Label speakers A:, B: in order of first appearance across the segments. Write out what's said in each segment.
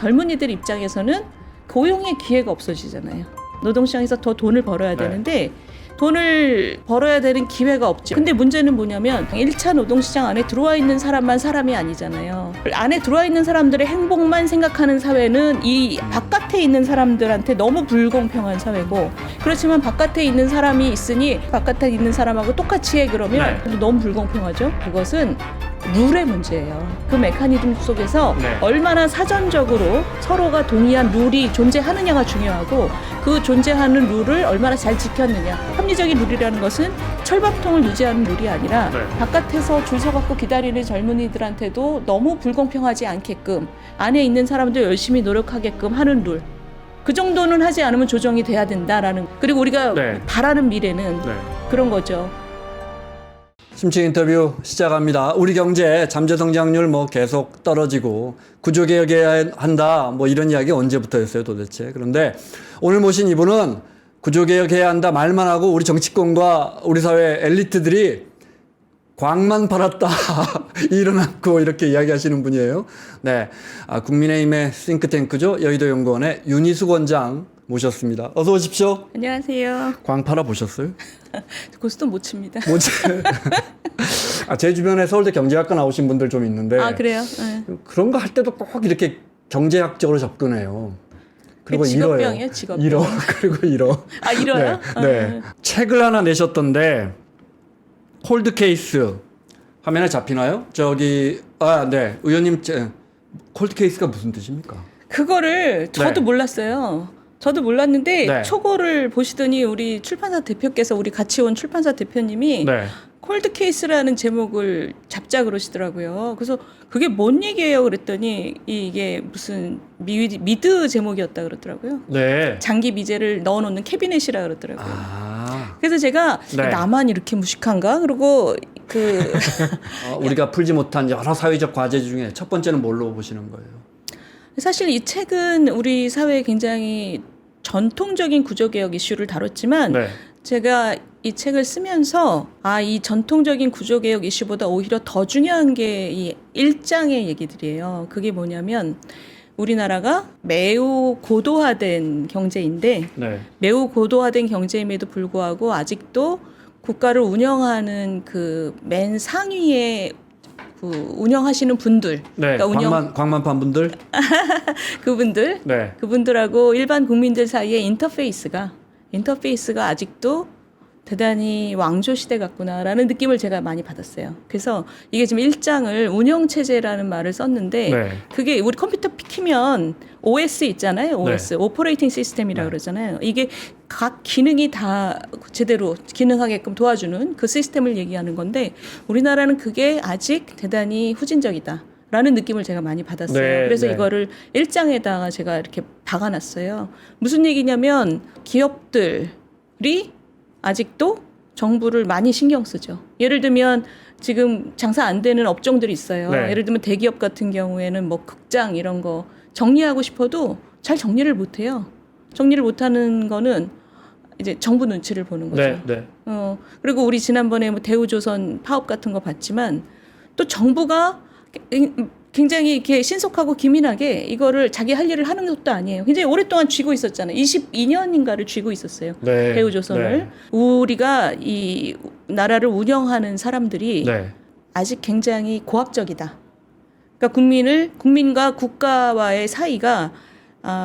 A: 젊은이들 입장에서는 고용의 기회가 없어지잖아요. 노동시장에서 더 돈을 벌어야 되는데 돈을 벌어야 되는 기회가 없죠. 근데 문제는 뭐냐면 1차 노동시장 안에 들어와 있는 사람만 사람이 아니잖아요. 안에 들어와 있는 사람들의 행복만 생각하는 사회는 이 바깥에 있는 사람들한테 너무 불공평한 사회고, 그렇지만 바깥에 있는 사람이 있으니 바깥에 있는 사람하고 똑같이 해 그러면 너무 불공평하죠. 그것은 룰의 문제예요. 그 메커니즘 속에서 얼마나 사전적으로 서로가 동의한 룰이 존재하느냐가 중요하고, 그 존재하는 룰을 얼마나 잘 지켰느냐. 합리적인 룰이라는 것은 철밥통을 유지하는 룰이 아니라 바깥에서 줄 서갖고 기다리는 젊은이들한테도 너무 불공평하지 않게끔 안에 있는 사람들 열심히 노력하게끔 하는 룰. 그 정도는 하지 않으면 조정이 돼야 된다라는, 그리고 우리가 바라는 미래는 그런 거죠.
B: 심층 인터뷰 시작합니다. 우리 경제 잠재 성장률 계속 떨어지고 구조개혁해야 한다 이런 이야기 언제부터였어요 도대체. 그런데 오늘 모신 이분은 구조개혁해야 한다 말만 하고 우리 정치권과 우리 사회 엘리트들이 광만 팔았다 일어났고 이렇게 이야기하시는 분이에요. 네, 국민의힘의 싱크탱크죠. 여의도연구원의 윤희숙 원장 모셨습니다. 어서 오십시오.
A: 안녕하세요.
B: 광 팔아 보셨어요?
A: 고스톱 못 칩니다.
B: 못 치. 제 주변에 서울대 경제학과 나오신 분들 좀 있는데.
A: 아, 그래요? 네.
B: 그런 거 할 때도 꼭 이렇게 경제학적으로 접근해요. 그리고
A: 직업병이에요, 직업병.
B: 잃어. 그리고 잃어.
A: 아, 잃어요?
B: 네. 책을 하나 내셨던데 콜드 케이스 화면에 잡히나요? 네. 의원님 콜드 케이스가 무슨 뜻입니까?
A: 그거를 저도 몰랐어요. 저도 몰랐는데 초고를 보시더니 우리 출판사 대표께서, 우리 같이 온 출판사 대표님이 콜드 케이스라는 제목을 잡자 그러시더라고요. 그래서 그게 뭔 얘기예요? 그랬더니 이게 무슨 미드 제목이었다 그러더라고요. 장기 미제를 넣어놓는 캐비넷이라 그러더라고요. 그래서 제가 나만 이렇게 무식한가? 그리고
B: 우리가 풀지 못한 여러 사회적 과제 중에 첫 번째는 뭘로 보시는 거예요?
A: 사실 이 책은 우리 사회에 굉장히 전통적인 구조개혁 이슈를 다뤘지만 제가 이 책을 쓰면서 이 전통적인 구조개혁 이슈보다 오히려 더 중요한 게 이 1장의 얘기들이에요. 그게 뭐냐면 우리나라가 매우 고도화된 경제인데 매우 고도화된 경제임에도 불구하고 아직도 국가를 운영하는 그 맨 상위에 운영하시는 분들, 그러니까
B: 광만판 분들,
A: 그분들하고 일반 국민들 사이의 인터페이스가 아직도 대단히 왕조 시대 같구나라는 느낌을 제가 많이 받았어요. 그래서 이게 지금 1장을 운영체제라는 말을 썼는데 그게 우리 컴퓨터 키면 OS 있잖아요. OS, 오퍼레이팅 시스템이라고 그러잖아요. 이게 각 기능이 다 제대로 기능하게끔 도와주는 그 시스템을 얘기하는 건데 우리나라는 그게 아직 대단히 후진적이다 라는 느낌을 제가 많이 받았어요. 그래서 이거를 1장에다가 제가 이렇게 박아놨어요. 무슨 얘기냐면 기업들이 아직도 정부를 많이 신경 쓰죠. 예를 들면 지금 장사 안 되는 업종들이 있어요. 예를 들면 대기업 같은 경우에는 극장 이런 거 정리하고 싶어도 잘 정리를 못 해요. 정리를 못 하는 거는 이제 정부 눈치를 보는 거죠. 그리고 우리 지난번에 대우조선 파업 같은 거 봤지만 또 정부가 굉장히 이렇게 신속하고 기민하게 이거를 자기 할 일을 하는 것도 아니에요. 굉장히 오랫동안 쥐고 있었잖아요. 22년인가를 쥐고 있었어요. 대우조선을. 우리가 이 나라를 운영하는 사람들이 아직 굉장히 고압적이다. 그러니까 국민과 국가와의 사이가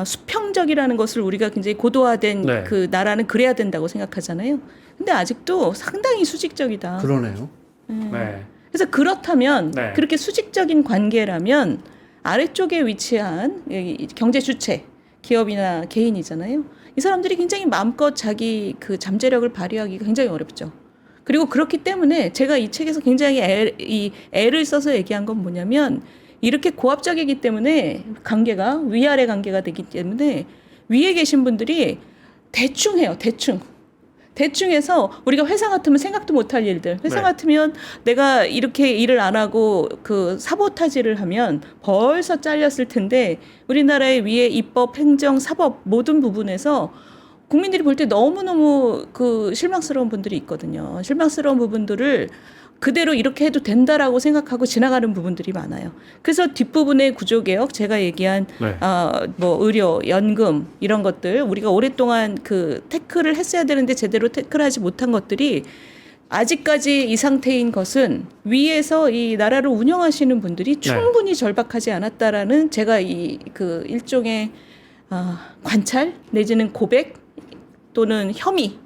A: 수평적이라는 것을 우리가 굉장히 고도화된 그 나라는 그래야 된다고 생각하잖아요. 근데 아직도 상당히 수직적이다.
B: 그러네요.
A: 그래서 그렇다면 그렇게 수직적인 관계라면 아래쪽에 위치한 경제 주체, 기업이나 개인이잖아요. 이 사람들이 굉장히 마음껏 자기 그 잠재력을 발휘하기가 굉장히 어렵죠. 그리고 그렇기 때문에 제가 이 책에서 굉장히 애를 써서 얘기한 건 뭐냐면 이렇게 고압적이기 때문에 관계가 위아래 관계가 되기 때문에 위에 계신 분들이 대충 해요. 대충 해서 우리가 회사 같으면 생각도 못할 일들. 회사 같으면 내가 이렇게 일을 안 하고 그 사보타지를 하면 벌써 잘렸을 텐데 우리나라의 위에 입법, 행정, 사법 모든 부분에서 국민들이 볼 때 너무너무 그 실망스러운 분들이 있거든요. 실망스러운 부분들을 그대로 이렇게 해도 된다라고 생각하고 지나가는 부분들이 많아요. 그래서 뒷부분의 구조개혁, 제가 얘기한
B: 네.
A: 뭐 의료, 연금 이런 것들 우리가 오랫동안 그 태클을 했어야 되는데 제대로 태클하지 못한 것들이 아직까지 이 상태인 것은 위에서 이 나라를 운영하시는 분들이 충분히 절박하지 않았다라는 제가 이 그 일종의 관찰 내지는 고백 또는 혐의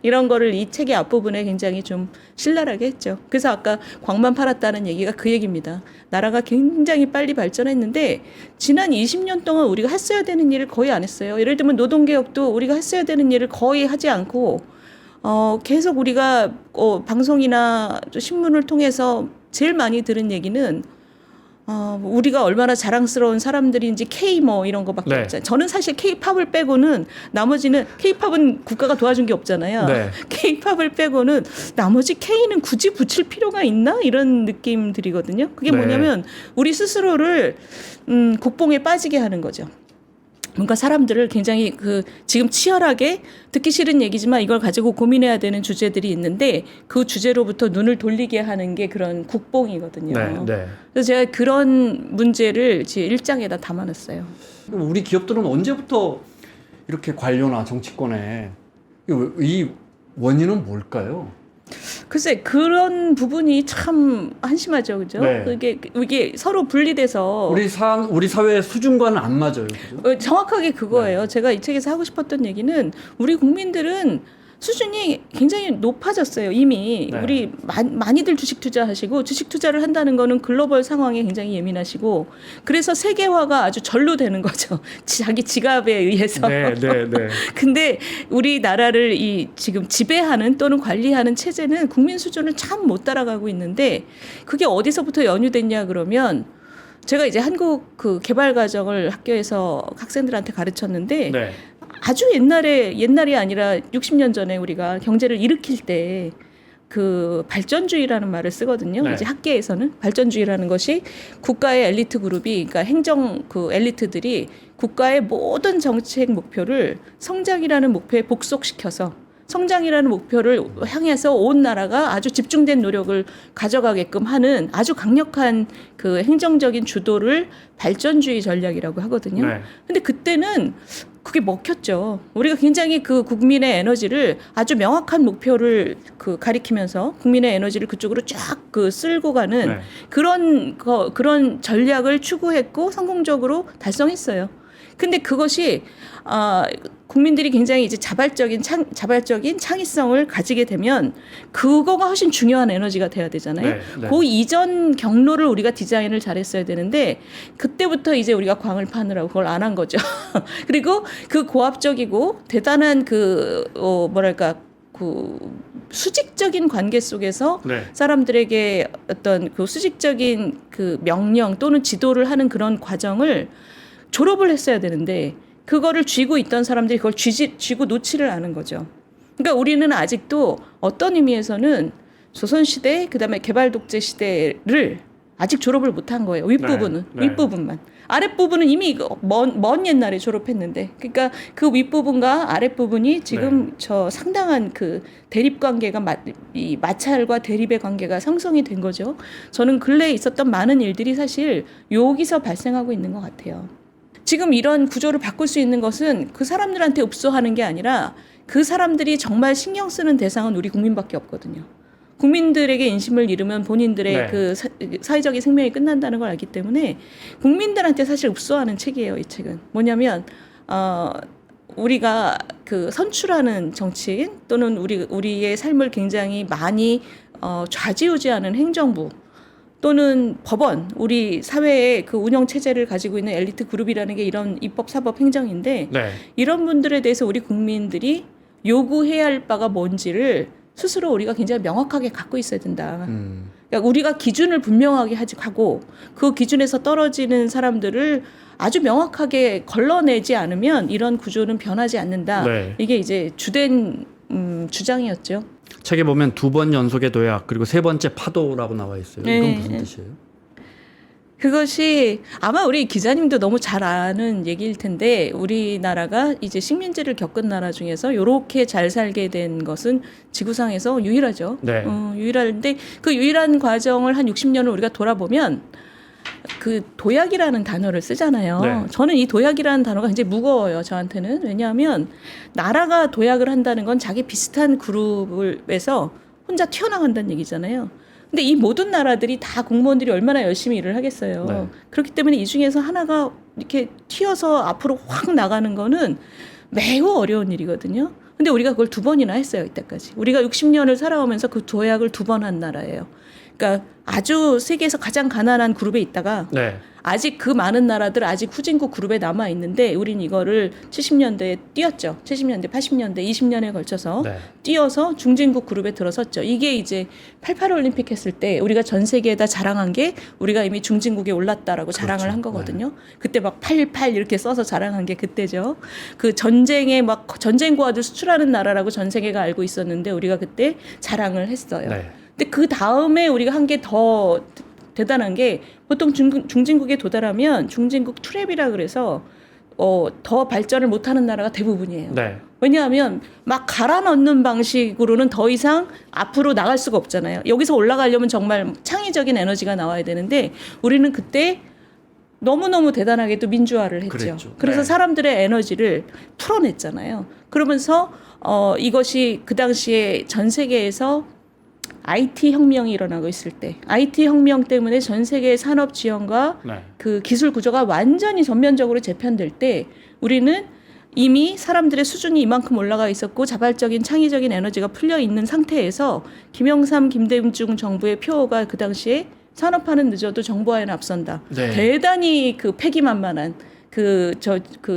A: 이런 거를 이 책의 앞부분에 굉장히 좀 신랄하게 했죠. 그래서 아까 광만 팔았다는 얘기가 그 얘기입니다. 나라가 굉장히 빨리 발전했는데 지난 20년 동안 우리가 했어야 되는 일을 거의 안 했어요. 예를 들면 노동개혁도 우리가 했어야 되는 일을 거의 하지 않고 계속 우리가 방송이나 신문을 통해서 제일 많이 들은 얘기는 우리가 얼마나 자랑스러운 사람들인지 K 뭐 이런 거밖에
B: 네.
A: 없잖아요. 저는 사실 K-팝을 빼고는 나머지는 K-팝은 국가가 도와준 게 없잖아요.
B: 네.
A: K-팝을 빼고는 나머지 K는 굳이 붙일 필요가 있나 이런 느낌 들이거든요. 그게
B: 네.
A: 뭐냐면 우리 스스로를 국뽕에 빠지게 하는 거죠. 뭔가 사람들을 굉장히 지금 치열하게 듣기 싫은 얘기지만 이걸 가지고 고민해야 되는 주제들이 있는데 그 주제로부터 눈을 돌리게 하는 게 그런 국뽕이거든요.
B: 네, 네.
A: 그래서 제가 그런 문제를 제 1장에다 담아놨어요.
B: 우리 기업들은 언제부터 이렇게 관료나 정치권에 이 원인은 뭘까요?
A: 글쎄 그런 부분이 참 한심하죠, 그죠?
B: 네.
A: 이게 서로 분리돼서
B: 우리 사회의 수준과는 안 맞아요, 그죠?
A: 정확하게 그거예요. 제가 이 책에서 하고 싶었던 얘기는 우리 국민들은 수준이 굉장히 높아졌어요. 이미
B: 네.
A: 우리 많이들 주식 투자하시고 주식 투자를 한다는 거는 글로벌 상황에 굉장히 예민하시고 그래서 세계화가 아주 절로 되는 거죠. 자기 지갑에 의해서.
B: 네, 네, 네.
A: 근데 우리나라를 지금 지배하는 또는 관리하는 체제는 국민 수준을 참 못 따라가고 있는데 그게 어디서부터 연유됐냐 그러면 제가 이제 한국 그 개발 과정을 학교에서 학생들한테 가르쳤는데
B: 네.
A: 아주 옛날이 아니라 60년 전에 우리가 경제를 일으킬 때 그 발전주의라는 말을 쓰거든요.
B: 네.
A: 이제 학계에서는 발전주의라는 것이 국가의 엘리트 그룹이 그러니까 행정 그 엘리트들이 국가의 모든 정책 목표를 성장이라는 목표에 복속시켜서 성장이라는 목표를 향해서 온 나라가 아주 집중된 노력을 가져가게끔 하는 아주 강력한 그 행정적인 주도를 발전주의 전략이라고 하거든요.
B: 네.
A: 근데 그때는 그게 먹혔죠. 우리가 굉장히 그 국민의 에너지를 아주 명확한 목표를 가리키면서 국민의 에너지를 그쪽으로 쫙 쓸고 가는
B: 네.
A: 그런 전략을 추구했고 성공적으로 달성했어요. 근데 그것이 국민들이 굉장히 이제 자발적인 창의성을 가지게 되면 그거가 훨씬 중요한 에너지가 돼야 되잖아요.
B: 네, 네.
A: 그 이전 경로를 우리가 디자인을 잘했어야 되는데 그때부터 이제 우리가 광을 파느라고 그걸 안 한 거죠. 그리고 그 고압적이고 대단한 수직적인 관계 속에서
B: 네.
A: 사람들에게 어떤 그 수직적인 그 명령 또는 지도를 하는 그런 과정을 졸업을 했어야 되는데 그거를 쥐고 있던 사람들이 그걸 쥐고 놓지를 않은 거죠. 그러니까 우리는 아직도 어떤 의미에서는 조선시대 그다음에 개발독재 시대를 아직 졸업을 못한 거예요. 윗부분은.
B: 네, 네.
A: 윗부분만. 아랫부분은 이미 먼 옛날에 졸업했는데 그러니까 그 윗부분과 아랫부분이 지금 저 상당한 그 대립관계가 이 마찰과 대립의 관계가 형성이 된 거죠. 저는 근래에 있었던 많은 일들이 사실 여기서 발생하고 있는 것 같아요. 지금 이런 구조를 바꿀 수 있는 것은 그 사람들한테 읍소하는 게 아니라 그 사람들이 정말 신경 쓰는 대상은 우리 국민밖에 없거든요. 국민들에게 인심을 잃으면 본인들의
B: 네.
A: 그 사회적인 생명이 끝난다는 걸 알기 때문에 국민들한테 사실 읍소하는 책이에요. 이 책은 뭐냐면 우리가 그 선출하는 정치인 또는 우리의 삶을 굉장히 많이 좌지우지하는 행정부 또는 법원, 우리 사회의 그 운영 체제를 가지고 있는 엘리트 그룹이라는 게 이런 입법, 사법, 행정인데
B: 네.
A: 이런 분들에 대해서 우리 국민들이 요구해야 할 바가 뭔지를 스스로 우리가 굉장히 명확하게 갖고 있어야 된다. 그러니까 우리가 기준을 분명하게 하고 그 기준에서 떨어지는 사람들을 아주 명확하게 걸러내지 않으면 이런 구조는 변하지 않는다.
B: 네.
A: 이게 이제 주된 주장이었죠.
B: 책에 보면 2번 연속의 도약 그리고 3번째 파도라고 나와 있어요. 이건
A: 네.
B: 무슨 뜻이에요?
A: 그것이 아마 우리 기자님도 너무 잘 아는 얘기일 텐데 우리나라가 이제 식민지를 겪은 나라 중에서 이렇게 잘 살게 된 것은 지구상에서 유일하죠.
B: 네.
A: 유일한데 그 유일한 과정을 한 60년을 우리가 돌아보면 그 도약이라는 단어를 쓰잖아요.
B: 네.
A: 저는 이 도약이라는 단어가 굉장히 무거워요. 저한테는. 왜냐하면 나라가 도약을 한다는 건 자기 비슷한 그룹에서 혼자 튀어나간다는 얘기잖아요. 근데 이 모든 나라들이 다 공무원들이 얼마나 열심히 일을 하겠어요.
B: 네.
A: 그렇기 때문에 이 중에서 하나가 이렇게 튀어서 앞으로 확 나가는 거는 매우 어려운 일이거든요. 근데 우리가 그걸 2번이나 했어요, 이때까지. 우리가 60년을 살아오면서 그 도약을 2번 한 나라예요. 그러니까 아주 세계에서 가장 가난한 그룹에 있다가
B: 네.
A: 아직 그 많은 나라들 아직 후진국 그룹에 남아 있는데 우린 이거를 70년대에 뛰었죠. 70년대, 80년대, 20년에 걸쳐서
B: 네.
A: 뛰어서 중진국 그룹에 들어섰죠. 이게 이제 88 올림픽 했을 때 우리가 전 세계에다 자랑한 게 우리가 이미 중진국에 올랐다라고 자랑을
B: 그렇죠.
A: 한 거거든요. 그때 막 88 이렇게 써서 자랑한 게 그때죠. 그 전쟁에 막 전쟁 고아들 수출하는 나라라고 전 세계가 알고 있었는데 우리가 그때 자랑을 했어요.
B: 네.
A: 근데 그 다음에 우리가 한 게 더 대단한 게 보통 중진국에 도달하면 중진국 트랩이라 그래서 더 발전을 못하는 나라가 대부분이에요.
B: 네.
A: 왜냐하면 막 갈아 넣는 방식으로는 더 이상 앞으로 나갈 수가 없잖아요. 여기서 올라가려면 정말 창의적인 에너지가 나와야 되는데 우리는 그때 너무너무 대단하게도 민주화를 했죠.
B: 그랬죠.
A: 그래서
B: 네.
A: 사람들의 에너지를 풀어냈잖아요. 그러면서 이것이 그 당시에 전 세계에서 IT 혁명이 일어나고 있을 때 IT 혁명 때문에 전 세계의 산업 지형과
B: 네.
A: 그 기술 구조가 완전히 전면적으로 재편될 때 우리는 이미 사람들의 수준이 이만큼 올라가 있었고 자발적인 창의적인 에너지가 풀려 있는 상태에서 김영삼, 김대중 정부의 표어가 그 당시에 산업화는 늦어도 정보화에는 앞선다.
B: 네.
A: 대단히 그 패기만만한 그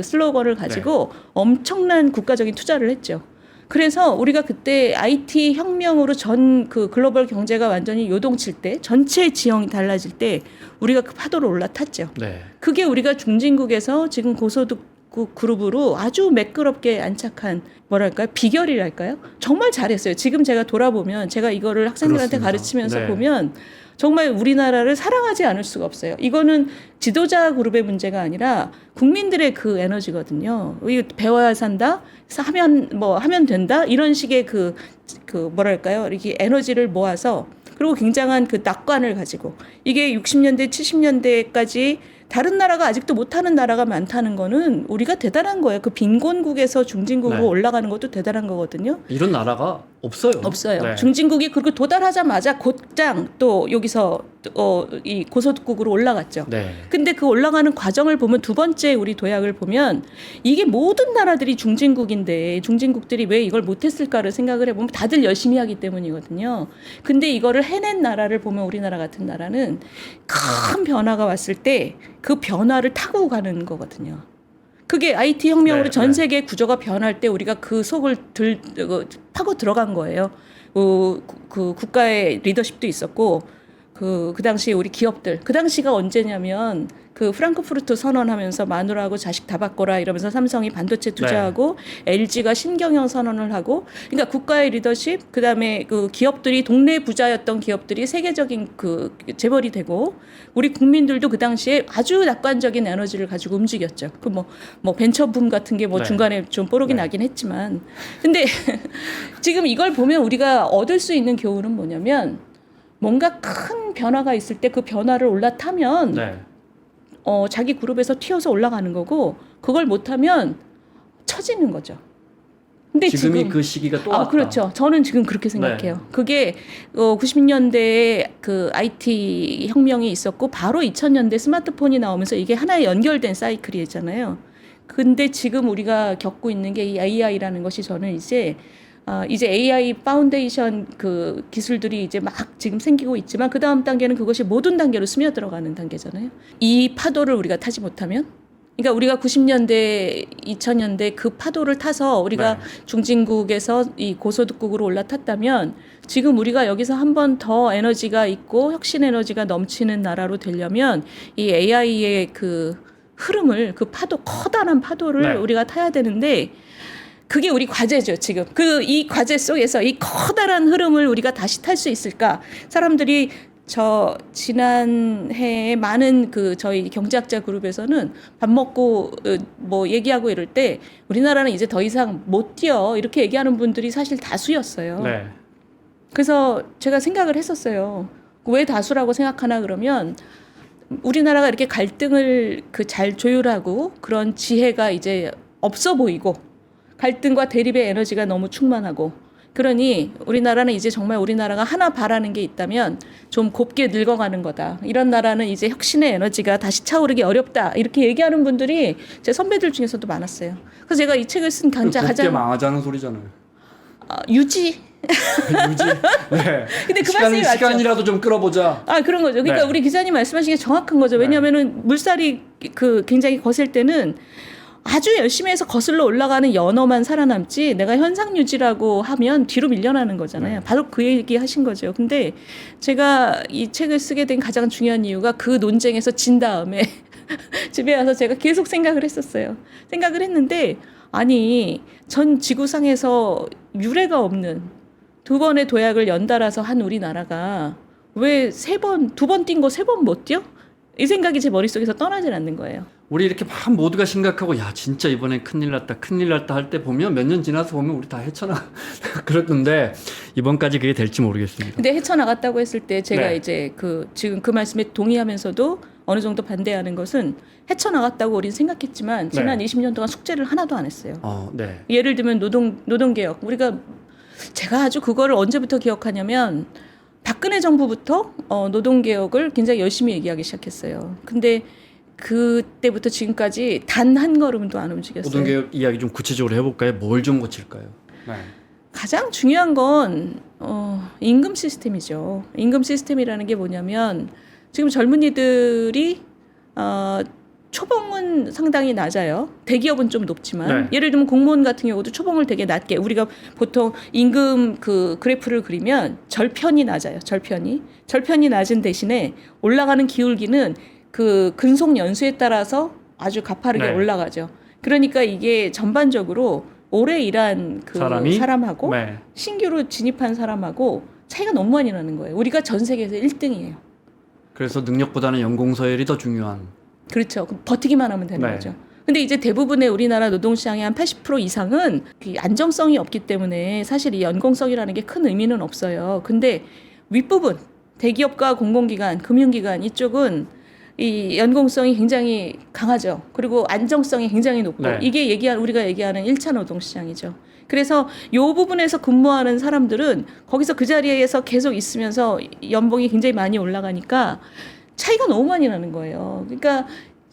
A: 슬로건을 가지고 엄청난 국가적인 투자를 했죠. 그래서 우리가 그때 IT 혁명으로 전 그 글로벌 경제가 완전히 요동칠 때 전체 지형이 달라질 때 우리가 그 파도를 올라탔죠.
B: 네.
A: 그게 우리가 중진국에서 지금 고소득국 그룹으로 아주 매끄럽게 안착한 뭐랄까요? 비결이랄까요? 정말 잘했어요. 지금 제가 돌아보면 제가 이거를 학생들한테
B: 그렇습니다.
A: 가르치면서
B: 네.
A: 보면 정말 우리나라를 사랑하지 않을 수가 없어요. 이거는 지도자 그룹의 문제가 아니라 국민들의 그 에너지거든요. 이거 배워야 산다, 하면 된다 이런 식의 그 뭐랄까요? 이렇게 에너지를 모아서 그리고 굉장한 그 낙관을 가지고 이게 60년대, 70년대까지 다른 나라가 아직도 못하는 나라가 많다는 거는 우리가 대단한 거예요. 그 빈곤국에서 중진국으로
B: 네.
A: 올라가는 것도 대단한 거거든요.
B: 이런 나라가 없어요.
A: 없어요.
B: 네.
A: 중진국이 그리고 도달하자마자 곧장 또 여기서 이 고소득국으로 올라갔죠.
B: 네.
A: 근데 그 올라가는 과정을 보면 두 번째 우리 도약을 보면 이게 모든 나라들이 중진국인데 중진국들이 왜 이걸 못했을까를 생각을 해보면 다들 열심히 하기 때문이거든요. 근데 이거를 해낸 나라를 보면 우리나라 같은 나라는 큰 변화가 왔을 때 그 변화를 타고 가는 거거든요. 그게 IT 혁명으로
B: 네,
A: 전
B: 네.
A: 세계 구조가 변할 때 우리가 그 속을 파고 들어간 거예요. 그 국가의 리더십도 있었고 그 당시에 우리 기업들 그 당시가 언제냐면 그 프랑크푸르트 선언하면서 마누라하고 자식 다 바꿔라 이러면서 삼성이 반도체 투자하고 LG가 신경영 선언을 하고 그러니까 국가의 리더십 그다음에 그 기업들이 동네 부자였던 기업들이 세계적인 그 재벌이 되고 우리 국민들도 그 당시에 아주 낙관적인 에너지를 가지고 움직였죠. 그 뭐 벤처붐 같은 게 뭐
B: 네.
A: 중간에 좀 뽀록이
B: 네.
A: 나긴 했지만 근데 지금 이걸 보면 우리가 얻을 수 있는 교훈은 뭐냐면 뭔가 큰 변화가 있을 때 그 변화를 올라타면
B: 네.
A: 자기 그룹에서 튀어서 올라가는 거고 그걸 못하면 처지는 거죠. 근데
B: 지금이
A: 지금
B: 그 시기가 또 왔다.
A: 그렇죠. 저는 지금 그렇게 생각해요.
B: 네.
A: 그게 90년대에 그 IT 혁명이 있었고 바로 2000년대 스마트폰이 나오면서 이게 하나의 연결된 사이클이잖아요. 근데 지금 우리가 겪고 있는 게 이 AI라는 것이 저는 이제 AI 파운데이션 그 기술들이 이제 막 지금 생기고 있지만 그 다음 단계는 그것이 모든 단계로 스며들어가는 단계잖아요. 이 파도를 우리가 타지 못하면, 그러니까 우리가 90년대, 2000년대 그 파도를 타서 우리가
B: 네.
A: 중진국에서 이 고소득국으로 올라탔다면 지금 우리가 여기서 한 번 더 에너지가 있고 혁신 에너지가 넘치는 나라로 되려면 이 AI의 그 흐름을 그 파도 커다란 파도를
B: 네.
A: 우리가 타야 되는데. 그게 우리 과제죠, 지금. 이 과제 속에서 이 커다란 흐름을 우리가 다시 탈 수 있을까? 사람들이 저 지난해에 많은 그 저희 경제학자 그룹에서는 밥 먹고 뭐 얘기하고 이럴 때 우리나라는 이제 더 이상 못 뛰어 이렇게 얘기하는 분들이 사실 다수였어요.
B: 네.
A: 그래서 제가 생각을 했었어요. 왜 다수라고 생각하나 그러면 우리나라가 이렇게 갈등을 그 잘 조율하고 그런 지혜가 이제 없어 보이고 갈등과 대립의 에너지가 너무 충만하고 그러니 우리나라는 이제 정말 우리나라가 하나 바라는 게 있다면 좀 곱게 늙어가는 거다. 이런 나라는 이제 혁신의 에너지가 다시 차오르기 어렵다. 이렇게 얘기하는 분들이 제 선배들 중에서도 많았어요. 그래서 제가 이 책을 쓴
B: 곱게
A: 가장
B: 망하자는 소리잖아요.
A: 유지.
B: 유지. 네.
A: 근데 그 말씀이 맞죠.
B: 시간이라도 좀 끌어보자.
A: 아 그런 거죠. 그러니까
B: 네.
A: 우리 기자님 말씀하신 게 정확한 거죠. 왜냐하면은 물살이 그 굉장히 거셀 때는 아주 열심히 해서 거슬러 올라가는 연어만 살아남지 내가 현상 유지라고 하면 뒤로 밀려나는 거잖아요.
B: 네.
A: 바로 그 얘기 하신 거죠. 근데 제가 이 책을 쓰게 된 가장 중요한 이유가 그 논쟁에서 진 다음에 집에 와서 제가 계속 생각을 했었어요. 생각을 했는데 아니 전 지구상에서 유례가 없는 두 번의 도약을 연달아서 한 우리나라가 왜 두 번 뛴 거 세 번 못 뛰어? 이 생각이 제 머릿속에서 떠나질 않는 거예요.
B: 우리 이렇게 막 모두가 심각하고 야 진짜 이번에 큰일 났다 할 때 보면 몇 년 지나서 보면 우리 다 헤쳐나 그랬는데 이번까지 그게 될지 모르겠습니다.
A: 근데 헤쳐나갔다고 했을 때 제가
B: 네.
A: 이제 지금 그 말씀에 동의하면서도 어느 정도 반대하는 것은 헤쳐나갔다고 우리는 생각했지만 지난
B: 네.
A: 20년 동안 숙제를 하나도 안 했어요.
B: 네.
A: 예를 들면 노동개혁. 제가 아주 그거를 언제부터 기억하냐면 박근혜 정부부터 노동개혁을 굉장히 열심히 얘기하기 시작했어요. 근데 그때부터 지금까지 단 한 걸음도 안 움직였어요.
B: 노동개혁 이야기 좀 구체적으로 해볼까요? 뭘 좀 고칠까요? 네.
A: 가장 중요한 건 임금 시스템이죠. 임금 시스템이라는 게 뭐냐면 지금 젊은이들이 초봉은 상당히 낮아요. 대기업은 좀 높지만
B: 네.
A: 예를 들면 공무원 같은 경우도 초봉을 되게 낮게 우리가 보통 임금 그 그래프를 그리면 절편이 낮아요. 절편이 낮은 대신에 올라가는 기울기는 그 근속 연수에 따라서 아주 가파르게
B: 네.
A: 올라가죠. 그러니까 이게 전반적으로 오래 일한 그 사람하고
B: 네.
A: 신규로 진입한 사람하고 차이가 너무 많이 나는 거예요. 우리가 전 세계에서 1등이에요.
B: 그래서 능력보다는 연공 서열이 더 중요한.
A: 그렇죠. 그럼 버티기만 하면 되는
B: 네.
A: 거죠. 근데 이제 대부분의 우리나라 노동시장의 한 80% 이상은 그 안정성이 없기 때문에 사실 이 연공성이라는 게 큰 의미는 없어요. 근데 윗부분 대기업과 공공기관, 금융기관 이쪽은 이 연공성이 굉장히 강하죠. 그리고 안정성이 굉장히 높고
B: 네.
A: 이게 우리가 얘기하는 1차 노동시장이죠. 그래서 이 부분에서 근무하는 사람들은 거기서 그 자리에서 계속 있으면서 연봉이 굉장히 많이 올라가니까 차이가 너무 많이 나는 거예요. 그러니까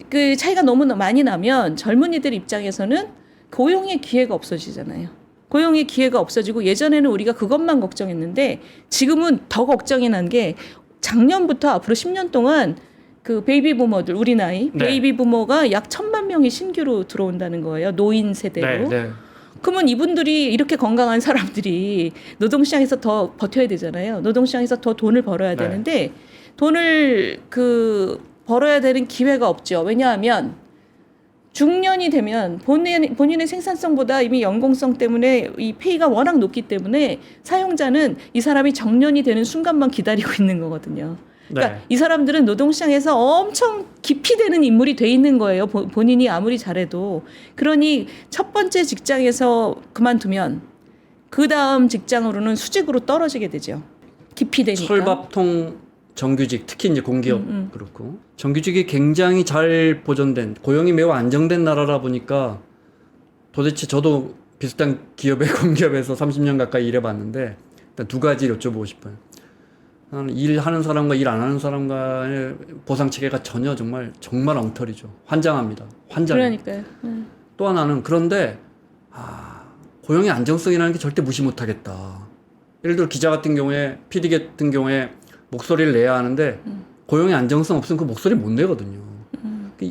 A: 그 차이가 너무 많이 나면 젊은이들 입장에서는 고용의 기회가 없어지잖아요. 고용의 기회가 없어지고 예전에는 우리가 그것만 걱정했는데 지금은 더 걱정이 난 게 작년부터 앞으로 10년 동안 그 베이비 부머들 우리 나이
B: 네.
A: 베이비 부머가 약 1,000만 명이 신규로 들어온다는 거예요. 노인 세대로.
B: 네.
A: 그러면 이분들이 이렇게 건강한 사람들이 노동시장에서 더 버텨야 되잖아요. 노동시장에서 더 돈을 벌어야
B: 네.
A: 되는데 돈을 벌어야 되는 기회가 없죠. 왜냐하면 중년이 되면 본인의 생산성보다 이미 연공성 때문에 이 페이가 워낙 높기 때문에 사용자는 이 사람이 정년이 되는 순간만 기다리고 있는 거거든요. 그러니까
B: 네.
A: 이 사람들은 노동시장에서 엄청 깊이 되는 인물이 돼 있는 거예요. 본인이 아무리 잘해도. 그러니 첫 번째 직장에서 그만두면 그 다음 직장으로는 수직으로 떨어지게 되죠. 깊이 되니까.
B: 철밥통 정규직, 특히 이제 공기업 그렇고 정규직이 굉장히 잘 보존된 고용이 매우 안정된 나라라 보니까 도대체 저도 비슷한 기업에 공기업에서 30년 가까이 일해봤는데 일단 두 가지 여쭤보고 싶어요. 하나는 일하는 사람과 일 안 하는 사람과의 보상 체계가 전혀 정말 엉터리죠. 환장합니다.
A: 그러니까요.
B: 또 하나는 그런데 고용의 안정성이라는 게 절대 무시 못하겠다. 예를 들어 기자 같은 경우에 PD 같은 경우에 목소리를 내야 하는데 고용의 안정성 없으면 그 목소리 못 내거든요.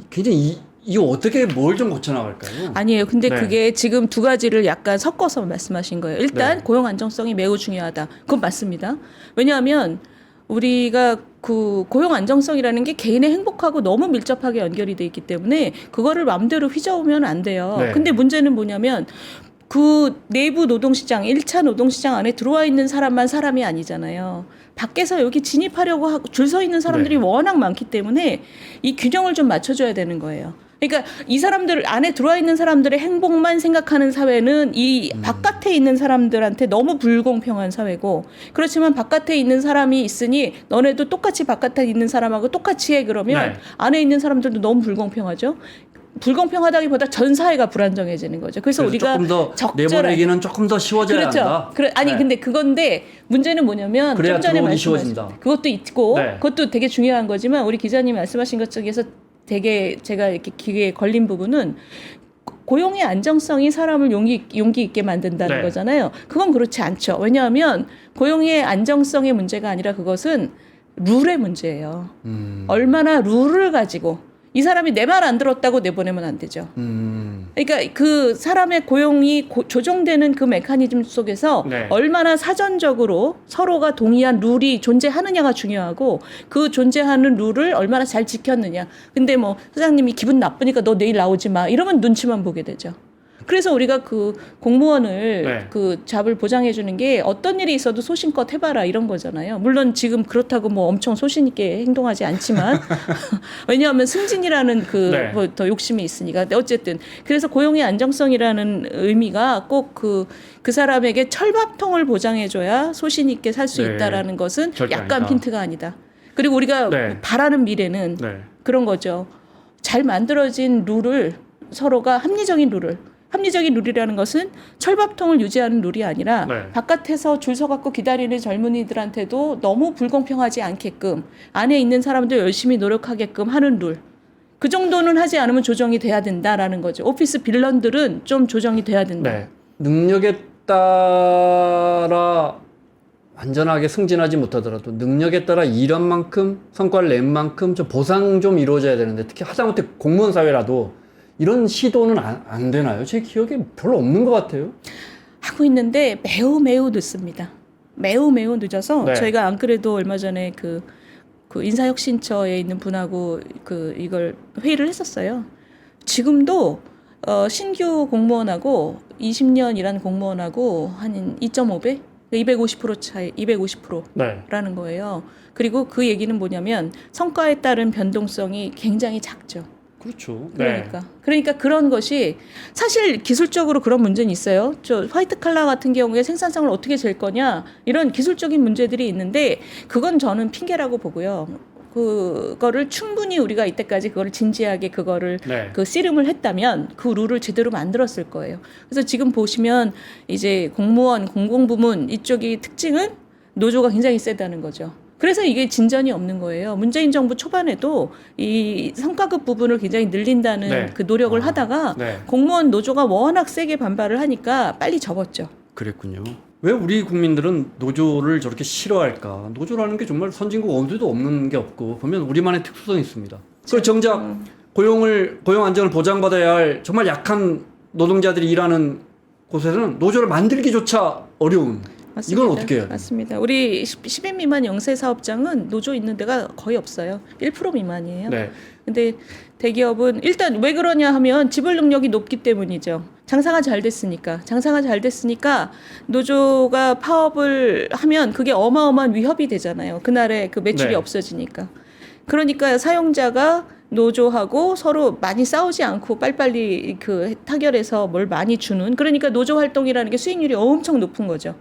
B: 굉장히 이거 어떻게 뭘 좀 고쳐나갈까요?
A: 아니에요. 근데
B: 네.
A: 그게 지금 두 가지를 약간 섞어서 말씀하신 거예요. 일단
B: 네.
A: 고용 안정성이 매우 중요하다. 그건 맞습니다. 왜냐하면 우리가 그 고용 안정성이라는 게 개인의 행복하고 너무 밀접하게 연결이 돼 있기 때문에 그거를 마음대로 휘저으면 안 돼요.
B: 네.
A: 근데 문제는 뭐냐면 그 내부 노동시장, 1차 노동시장 안에 들어와 있는 사람만 사람이 아니잖아요. 밖에서 여기 진입하려고 하고 줄 서 있는 사람들이
B: 네.
A: 워낙 많기 때문에 이 균형을 좀 맞춰줘야 되는 거예요. 그러니까 이 사람들 안에 들어와 있는 사람들의 행복만 생각하는 사회는 이 바깥에 있는 사람들한테 너무 불공평한 사회고, 그렇지만 바깥에 있는 사람이 있으니 너네도 똑같이 바깥에 있는 사람하고 똑같이 해 그러면
B: 네.
A: 안에 있는 사람들도 너무 불공평하죠. 불공평하다기보다 전 사회가 불안정해지는 거죠. 그래서 우리가
B: 조금 더
A: 적절하게
B: 내보내기는 조금 더 쉬워져야
A: 그렇죠.
B: 한다.
A: 아니
B: 네.
A: 근데 그건데 문제는 뭐냐면
B: 그래야
A: 좀 전에
B: 들어오기
A: 말씀하신
B: 쉬워진다.
A: 그것도 있고
B: 네.
A: 그것도 되게 중요한 거지만 우리 기자님 말씀하신 것 중에서 되게 제가 이렇게 귀에 걸린 부분은 고용의 안정성이 사람을 용기 있게 만든다는
B: 네.
A: 거잖아요. 그건 그렇지 않죠. 왜냐하면 고용의 안정성의 문제가 아니라 그것은 룰의 문제예요. 얼마나 룰을 가지고 이 사람이 내 말 안 들었다고 내보내면 안 되죠. 그러니까 그 사람의 고용이 조정되는 그 메커니즘 속에서
B: 네.
A: 얼마나 사전적으로 서로가 동의한 룰이 존재하느냐가 중요하고 그 존재하는 룰을 얼마나 잘 지켰느냐. 근데 뭐 사장님이 기분 나쁘니까 너 내일 나오지 마 이러면 눈치만 보게 되죠. 그래서 우리가 그 공무원을
B: 네.
A: 그 잡을 보장해 주는 게 어떤 일이 있어도 소신껏 해봐라 이런 거잖아요. 물론 지금 그렇다고 뭐 엄청 소신 있게 행동하지 않지만 왜냐하면 승진이라는 그
B: 네.
A: 뭐 더 욕심이 있으니까. 근데 어쨌든 그래서 고용의 안정성이라는 의미가 꼭 그 사람에게 철밥통을 보장해 줘야 소신 있게 살 수
B: 네.
A: 있다라는 것은
B: 절대
A: 약간
B: 아니다.
A: 핀트가 아니다. 그리고 우리가
B: 네.
A: 바라는 미래는
B: 네.
A: 그런 거죠. 잘 만들어진 룰을 서로가 합리적인 룰이라는 것은 철밥통을 유지하는 룰이 아니라
B: 네.
A: 바깥에서 줄 서갖고 기다리는 젊은이들한테도 너무 불공평하지 않게끔 안에 있는 사람도 열심히 노력하게끔 하는 룰. 그 정도는 하지 않으면 조정이 돼야 된다라는 거죠. 오피스 빌런들은 좀 조정이 돼야 된다.
B: 네. 능력에 따라 완전하게 승진하지 못하더라도 능력에 따라 일한 만큼 성과를 낸 만큼 좀 보상 좀 이루어져야 되는데 특히 하다못해 공무원 사회라도 이런 시도는 안 되나요? 제 기억에 별로 없는 것 같아요.
A: 하고 있는데 매우 늦습니다. 매우 늦어서
B: 네.
A: 저희가 안 그래도 얼마 전에 그 인사혁신처에 있는 분하고 이걸 회의를 했었어요. 지금도 신규 공무원하고 20년 일한 공무원하고 한 2.5배, 250% 차이, 250%라는
B: 네.
A: 거예요. 그리고 그 얘기는 뭐냐면 성과에 따른 변동성이 굉장히 작죠.
B: 그렇죠.
A: 그러니까 그런 것이 사실 기술적으로 그런 문제는 있어요. 저 화이트 칼라 같은 경우에 생산성을 어떻게 잴 거냐 이런 기술적인 문제들이 있는데 그건 저는 핑계라고 보고요. 그거를 충분히 우리가 이때까지 그거를 진지하게 그거를
B: 네.
A: 그 씨름을 했다면 그 룰을 제대로 만들었을 거예요. 그래서 지금 보시면 이제 공무원, 공공부문 이쪽이 특징은 노조가 굉장히 세다는 거죠. 그래서 이게 진전이 없는 거예요. 문재인 정부 초반에도 이 성과급 부분을 굉장히 늘린다는
B: 네.
A: 그 노력을 하다가
B: 네.
A: 공무원 노조가 워낙 세게 반발을 하니까 빨리 접었죠.
B: 그랬군요. 왜 우리 국민들은 노조를 저렇게 싫어할까? 노조라는 게 정말 선진국 어디도 없는 게 없고 보면 우리만의 특수성이 있습니다. 그 정작 고용 안정을 보장받아야 할 정말 약한 노동자들이 일하는 곳에서는 노조를 만들기조차 어려운.
A: 맞습니다.
B: 이건 어떻게 해야 돼요?
A: 맞습니다. 우리 10인 미만 영세 사업장은 노조 있는 데가 거의 없어요. 1% 미만이에요.
B: 네.
A: 근데 대기업은 일단 왜 그러냐 하면 지불 능력이 높기 때문이죠. 장사가 잘 됐으니까 노조가 파업을 하면 그게 어마어마한 위협이 되잖아요. 그날의 그 매출이
B: 네.
A: 없어지니까. 그러니까 사용자가 노조하고 서로 많이 싸우지 않고 빨리빨리 그 타결해서 뭘 많이 주는, 그러니까 노조 활동이라는 게 수익률이 엄청 높은 거죠.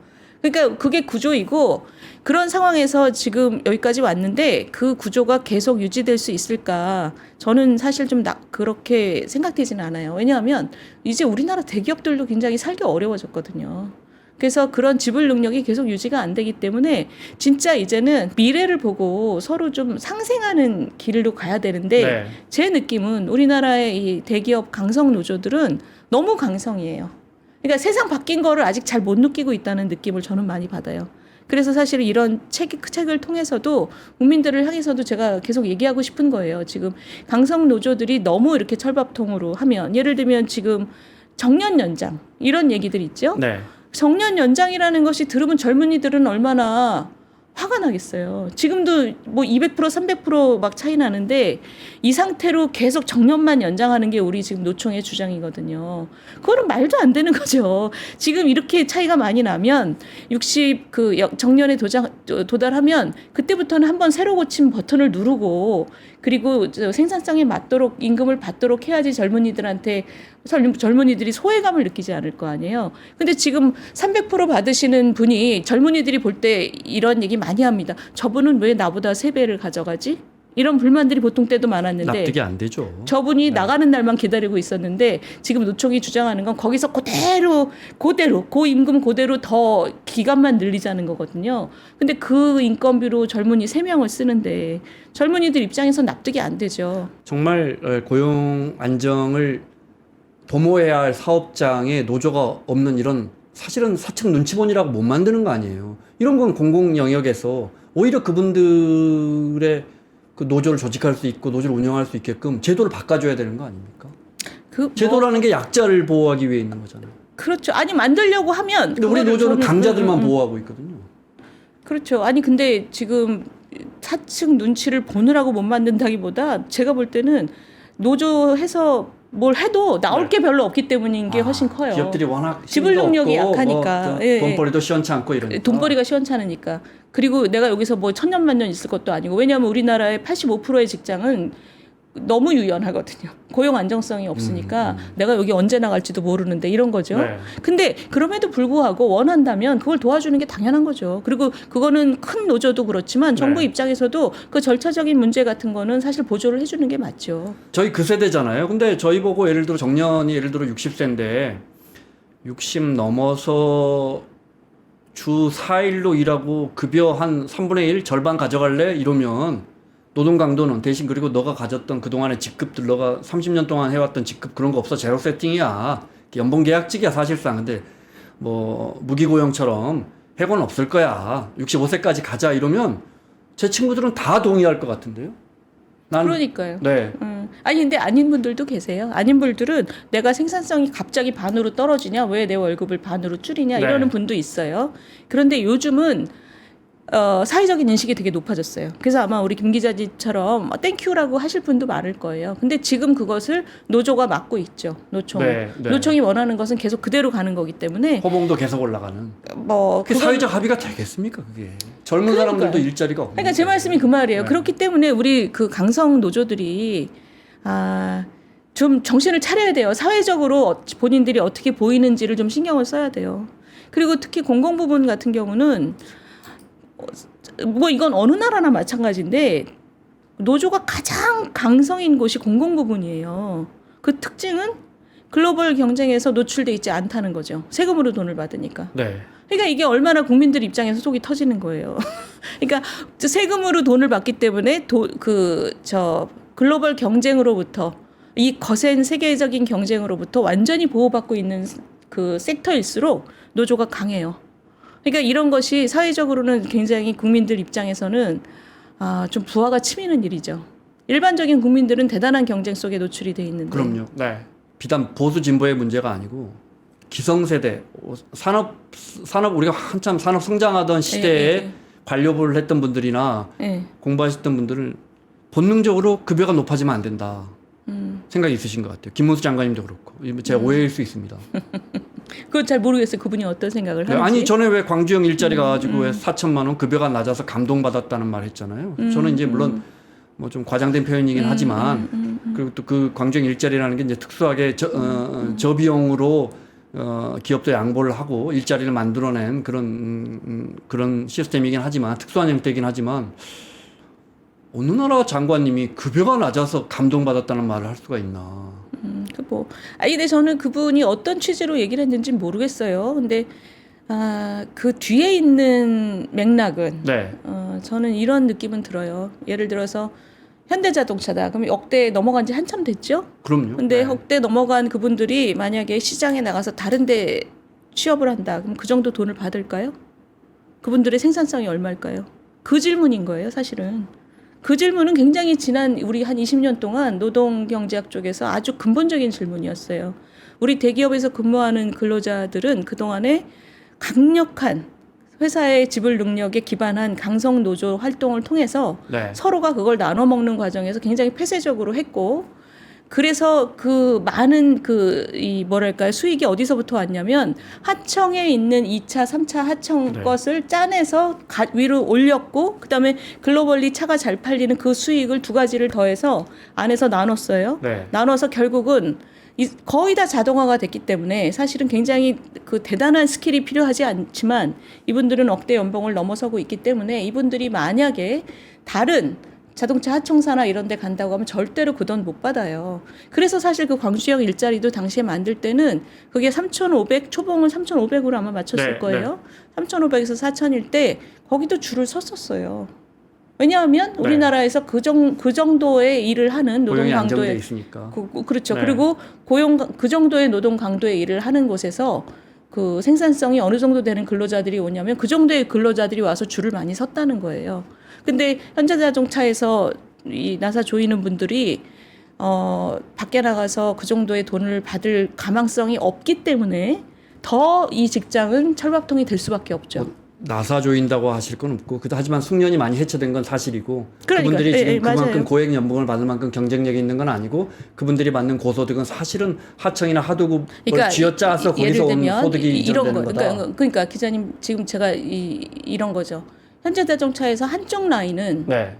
A: 그러니까 그게 구조이고, 그런 상황에서 지금 여기까지 왔는데 그 구조가 계속 유지될 수 있을까? 저는 사실 좀 그렇게 생각되지는 않아요. 왜냐하면 이제 우리나라 대기업들도 굉장히 살기 어려워졌거든요. 그래서 그런 지불 능력이 계속 유지가 안 되기 때문에 진짜 이제는 미래를 보고 서로 좀 상생하는 길로 가야 되는데
B: 네.
A: 제 느낌은 우리나라의 이 대기업 강성 노조들은 너무 강성이에요. 그러니까 세상 바뀐 거를 아직 잘 못 느끼고 있다는 느낌을 저는 많이 받아요. 그래서 사실 이런 책을 통해서도 국민들을 향해서도 제가 계속 얘기하고 싶은 거예요. 지금 강성 노조들이 너무 이렇게 철밥통으로 하면, 예를 들면 지금 정년 연장 이런 얘기들 있죠.
B: 네.
A: 정년 연장이라는 것이 들으면 젊은이들은 얼마나 화가 나겠어요. 지금도 뭐 200% 300%막 차이 나는데 이 상태로 계속 정년만 연장하는 게 우리 지금 노총의 주장이거든요. 그거는 말도 안 되는 거죠. 지금 이렇게 차이가 많이 나면 60 정년에 도달하면 그때부터는 한번 새로 고친 버튼을 누르고 그리고 생산성에 맞도록 임금을 받도록 해야지 젊은이들이 소외감을 느끼지 않을 거 아니에요. 근데 지금 300% 받으시는 분이 젊은이들이 볼 때 이런 얘기 많이 합니다. 저분은 왜 나보다 3배를 가져가지? 이런 불만들이 보통 때도 많았는데
B: 납득이 안 되죠.
A: 저분이 나가는 날만 기다리고 있었는데 지금 노총이 주장하는 건 거기서 그대로 고임금 그대로 더 기간만 늘리자는 거거든요. 근데 그 인건비로 젊은이 3명을 쓰는데 젊은이들 입장에서 납득이 안 되죠.
B: 정말 고용 안정을 도모해야 할 사업장에 노조가 없는 이런 사실은 사측 눈치본이라고 못 만드는 거 아니에요. 이런 건 공공 영역에서 오히려 그분들의 그 노조를 조직할 수 있고 노조를 운영할 수 있게끔 제도를 바꿔줘야 되는 거 아닙니까? 제도라는 게 약자를 보호하기 위해 있는 거잖아요.
A: 그렇죠. 아니 만들려고 하면.
B: 근데 우리 노조는 강자들만 보호하고 있거든요.
A: 그렇죠. 아니 근데 지금 사측 눈치를 보느라고 못 만든다기보다 제가 볼 때는 노조해서 뭘 해도 나올 게 별로 없기 때문인 게 훨씬 커요.
B: 기업들이 워낙
A: 지불 능력이 약하니까.
B: 뭐
A: 예.
B: 돈벌이도 시원찮고 이러니까.
A: 돈벌이가 시원찮으니까. 그리고 내가 여기서 뭐 천년만년 있을 것도 아니고 왜냐하면 우리나라의 85%의 직장은 너무 유연하거든요. 고용 안정성이 없으니까 내가 여기 언제 나갈지도 모르는데 이런 거죠.
B: 네.
A: 근데 그럼에도 불구하고 원한다면 그걸 도와주는 게 당연한 거죠. 그리고 그거는 큰 노조도 그렇지만 정부
B: 네.
A: 입장에서도 그 절차적인 문제 같은 거는 사실 보조를 해주는 게 맞죠.
B: 저희 그 세대잖아요. 근데 저희 보고 예를 들어 정년이 예를 들어 60세인데 60 넘어서 주 4일로 일하고 급여 한 3분의 1 절반 가져갈래? 이러면 노동 강도는 대신 그리고 너가 가졌던 그동안의 직급들 너가 30년 동안 해왔던 직급 그런 거 없어. 제로 세팅이야. 연봉 계약직이야 사실상. 근데 뭐 무기고용처럼 해고는 없을 거야. 65세까지 가자 이러면 제 친구들은 다 동의할 것 같은데요.
A: 그러니까요.
B: 네.
A: 아니 근데 아닌 분들도 계세요. 아닌 분들은 내가 생산성이 갑자기 반으로 떨어지냐, 왜 내 월급을 반으로 줄이냐
B: 네.
A: 이러는 분도 있어요. 그런데 요즘은 사회적인 인식이 되게 높아졌어요. 그래서 아마 우리 김 기자님처럼 땡큐라고 하실 분도 많을 거예요. 근데 지금 그것을 노조가 막고 있죠. 노총.
B: 네, 네.
A: 노총이 원하는 것은 계속 그대로 가는 거기 때문에
B: 호봉도 계속 올라가는.
A: 뭐
B: 그게 사회적 합의가 되겠습니까 그게? 젊은 사람들도 일자리가 없는.
A: 그러니까 제 말씀이 그 말이에요.
B: 네.
A: 그렇기 때문에 우리 그 강성 노조들이 좀 정신을 차려야 돼요. 사회적으로 본인들이 어떻게 보이는지를 좀 신경을 써야 돼요. 그리고 특히 공공 부분 같은 경우는 뭐 이건 어느 나라나 마찬가지인데 노조가 가장 강성인 곳이 공공 부분이에요. 그 특징은 글로벌 경쟁에서 노출돼 있지 않다는 거죠. 세금으로 돈을 받으니까.
B: 네.
A: 그러니까 이게 얼마나 국민들 입장에서 속이 터지는 거예요. 그러니까 세금으로 돈을 받기 때문에 글로벌 경쟁으로부터 이 거센 세계적인 경쟁으로부터 완전히 보호받고 있는 그 섹터일수록 노조가 강해요. 그러니까 이런 것이 사회적으로는 굉장히 국민들 입장에서는 좀 부하가 치미는 일이죠. 일반적인 국민들은 대단한 경쟁 속에 노출이 돼 있는데.
B: 그럼요. 네. 비단 보수 진보의 문제가 아니고 기성세대 산업 우리가 한참 산업 성장하던 시대에 반려를 했던 분들이나 공부하셨던 분들은 본능적으로 급여가 높아지면 안 된다. 생각이 있으신 것 같아요. 김문수 장관님도 그렇고. 제 오해일 수 있습니다.
A: 그건 잘 모르겠어요. 그분이 어떤 생각을 하는지.
B: 아니 전에 왜 광주형 일자리 가가지고 왜 4천만 원 급여가 낮아서 감동받았다는 말 했잖아요. 저는 이제 물론 뭐 좀 과장된 표현이긴 하지만 그리고 또 그 광주형 일자리라는 게 이제 특수하게 저비용으로 기업도 양보를 하고 일자리를 만들어낸 그런 시스템이긴 하지만 특수한 형태이긴 하지만 어느 나라 장관님이 급여가 낮아서 감동받았다는 말을 할 수가 있나?
A: 근데 저는 그분이 어떤 취지로 얘기를 했는지 모르겠어요. 근데 그 뒤에 있는 맥락은 저는 이런 느낌은 들어요. 예를 들어서 현대자동차다. 그럼 역대 넘어간 지 한참 됐죠?
B: 그럼요.
A: 근데 역대 넘어간 그분들이 만약에 시장에 나가서 다른 데 취업을 한다. 그럼 그 정도 돈을 받을까요? 그분들의 생산성이 얼마일까요? 그 질문인 거예요, 사실은. 그 질문은 굉장히 지난 우리 한 20년 동안 노동경제학 쪽에서 아주 근본적인 질문이었어요. 우리 대기업에서 근무하는 근로자들은 그동안에 강력한 회사의 지불 능력에 기반한 강성 노조 활동을 통해서
B: 네.
A: 서로가 그걸 나눠 먹는 과정에서 굉장히 폐쇄적으로 했고, 그래서 그 많은 이 뭐랄까요, 수익이 어디서부터 왔냐면 하청에 있는 2차, 3차 하청
B: 네.
A: 것을 짜내서 위로 올렸고, 그다음에 글로벌리 차가 잘 팔리는 그 수익을 두 가지를 더해서 안에서 나눴어요.
B: 네.
A: 나눠서 결국은 거의 다 자동화가 됐기 때문에 사실은 굉장히 그 대단한 스킬이 필요하지 않지만 이분들은 억대 연봉을 넘어서고 있기 때문에 이분들이 만약에 다른 자동차 하청사나 이런 데 간다고 하면 절대로 그 돈 못 받아요. 그래서 사실 그 광주역 일자리도 당시에 만들 때는 그게 3,500, 초봉을 3,500으로 아마 맞췄을
B: 네,
A: 거예요. 3,500에서 4,000일 때 거기도 줄을 섰었어요. 왜냐하면
B: 네.
A: 우리나라에서 그 정도의 일을 하는 노동
B: 고용이 안정돼
A: 강도의
B: 있으니까.
A: 그렇죠.
B: 네.
A: 그리고 그 정도의 노동 강도의 일을 하는 곳에서 그 생산성이 어느 정도 되는 근로자들이 오냐면 그 정도의 근로자들이 와서 줄을 많이 섰다는 거예요. 근데 현대자동차에서 이 나사 조이는 분들이 밖에 나가서 그 정도의 돈을 받을 가망성이 없기 때문에 더 이 직장은 철밥통이 될 수밖에 없죠.
B: 나사 조인다고 하실 건 없고, 하지만 숙련이 많이 해체된 건 사실이고,
A: 그러니까,
B: 그분들이 지금 그만큼
A: 맞아요.
B: 고액 연봉을 받을 만큼 경쟁력이 있는 건 아니고, 그분들이 받는 고소득은 사실은 하청이나 하도급을 쥐어짜서 거기서 온 소득이
A: 이런
B: 이전되는
A: 거,
B: 거다.
A: 그러니까 기자님 지금 제가 이런 거죠. 현대자동차에서 한쪽 라인은
B: 네.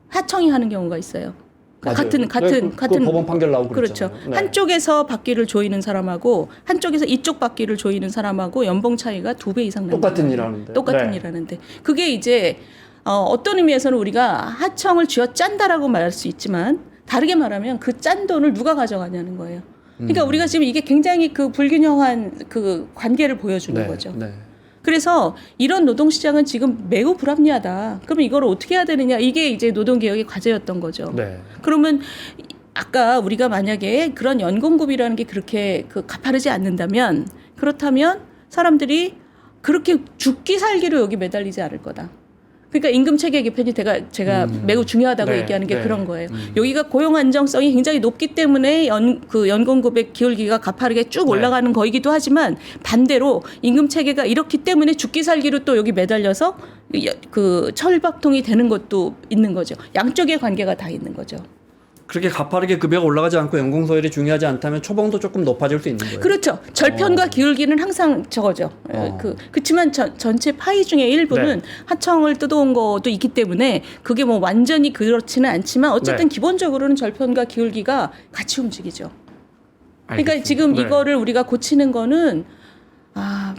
A: 하청이 하는 경우가 있어요.
B: 맞아요.
A: 같은
B: 그 법원 판결 나오고
A: 그렇죠.
B: 그랬잖아요. 네.
A: 한쪽에서 바퀴를 조이는 사람하고 한쪽에서 이쪽 바퀴를 조이는 사람하고 연봉 차이가 2배 이상 납니다.
B: 똑같은 일 하는데.
A: 똑같은
B: 네.
A: 일 하는데 그게 이제 어떤 의미에서는 우리가 하청을 쥐어짠다라고 말할 수 있지만 다르게 말하면 그 짠 돈을 누가 가져가냐는 거예요. 그러니까 우리가 지금 이게 굉장히 그 불균형한 그 관계를 보여주는
B: 네.
A: 거죠.
B: 네.
A: 그래서 이런 노동시장은 지금 매우 불합리하다. 그러면 이걸 어떻게 해야 되느냐. 이게 이제 노동개혁의 과제였던 거죠.
B: 네.
A: 그러면 아까 우리가 만약에 그런 연공급이라는 게 그렇게 가파르지 않는다면 그렇다면 사람들이 그렇게 죽기 살기로 여기 매달리지 않을 거다. 그러니까 임금 체계 개편이 제가 매우 중요하다고
B: 네,
A: 얘기하는 게
B: 네.
A: 그런 거예요. 여기가 고용 안정성이 굉장히 높기 때문에 연공급의 기울기가 가파르게 쭉
B: 네.
A: 올라가는 거이기도 하지만 반대로 임금 체계가 이렇기 때문에 죽기 살기로 또 여기 매달려서 그 철밥통이 되는 것도 있는 거죠. 양쪽의 관계가 다 있는 거죠.
B: 그렇게 가파르게 급여가 올라가지 않고 연공 서열이 중요하지 않다면 초봉도 조금 높아질 수 있는 거예요.
A: 그렇죠. 절편과 기울기는 항상 저거죠. 그렇지만 전체 파이 중에 일부는
B: 네.
A: 하청을 뜯어온 것도 있기 때문에 그게 뭐 완전히 그렇지는 않지만 어쨌든
B: 네.
A: 기본적으로는 절편과 기울기가 같이 움직이죠. 그러니까
B: 알겠습니다.
A: 지금
B: 네.
A: 이거를 우리가 고치는 거는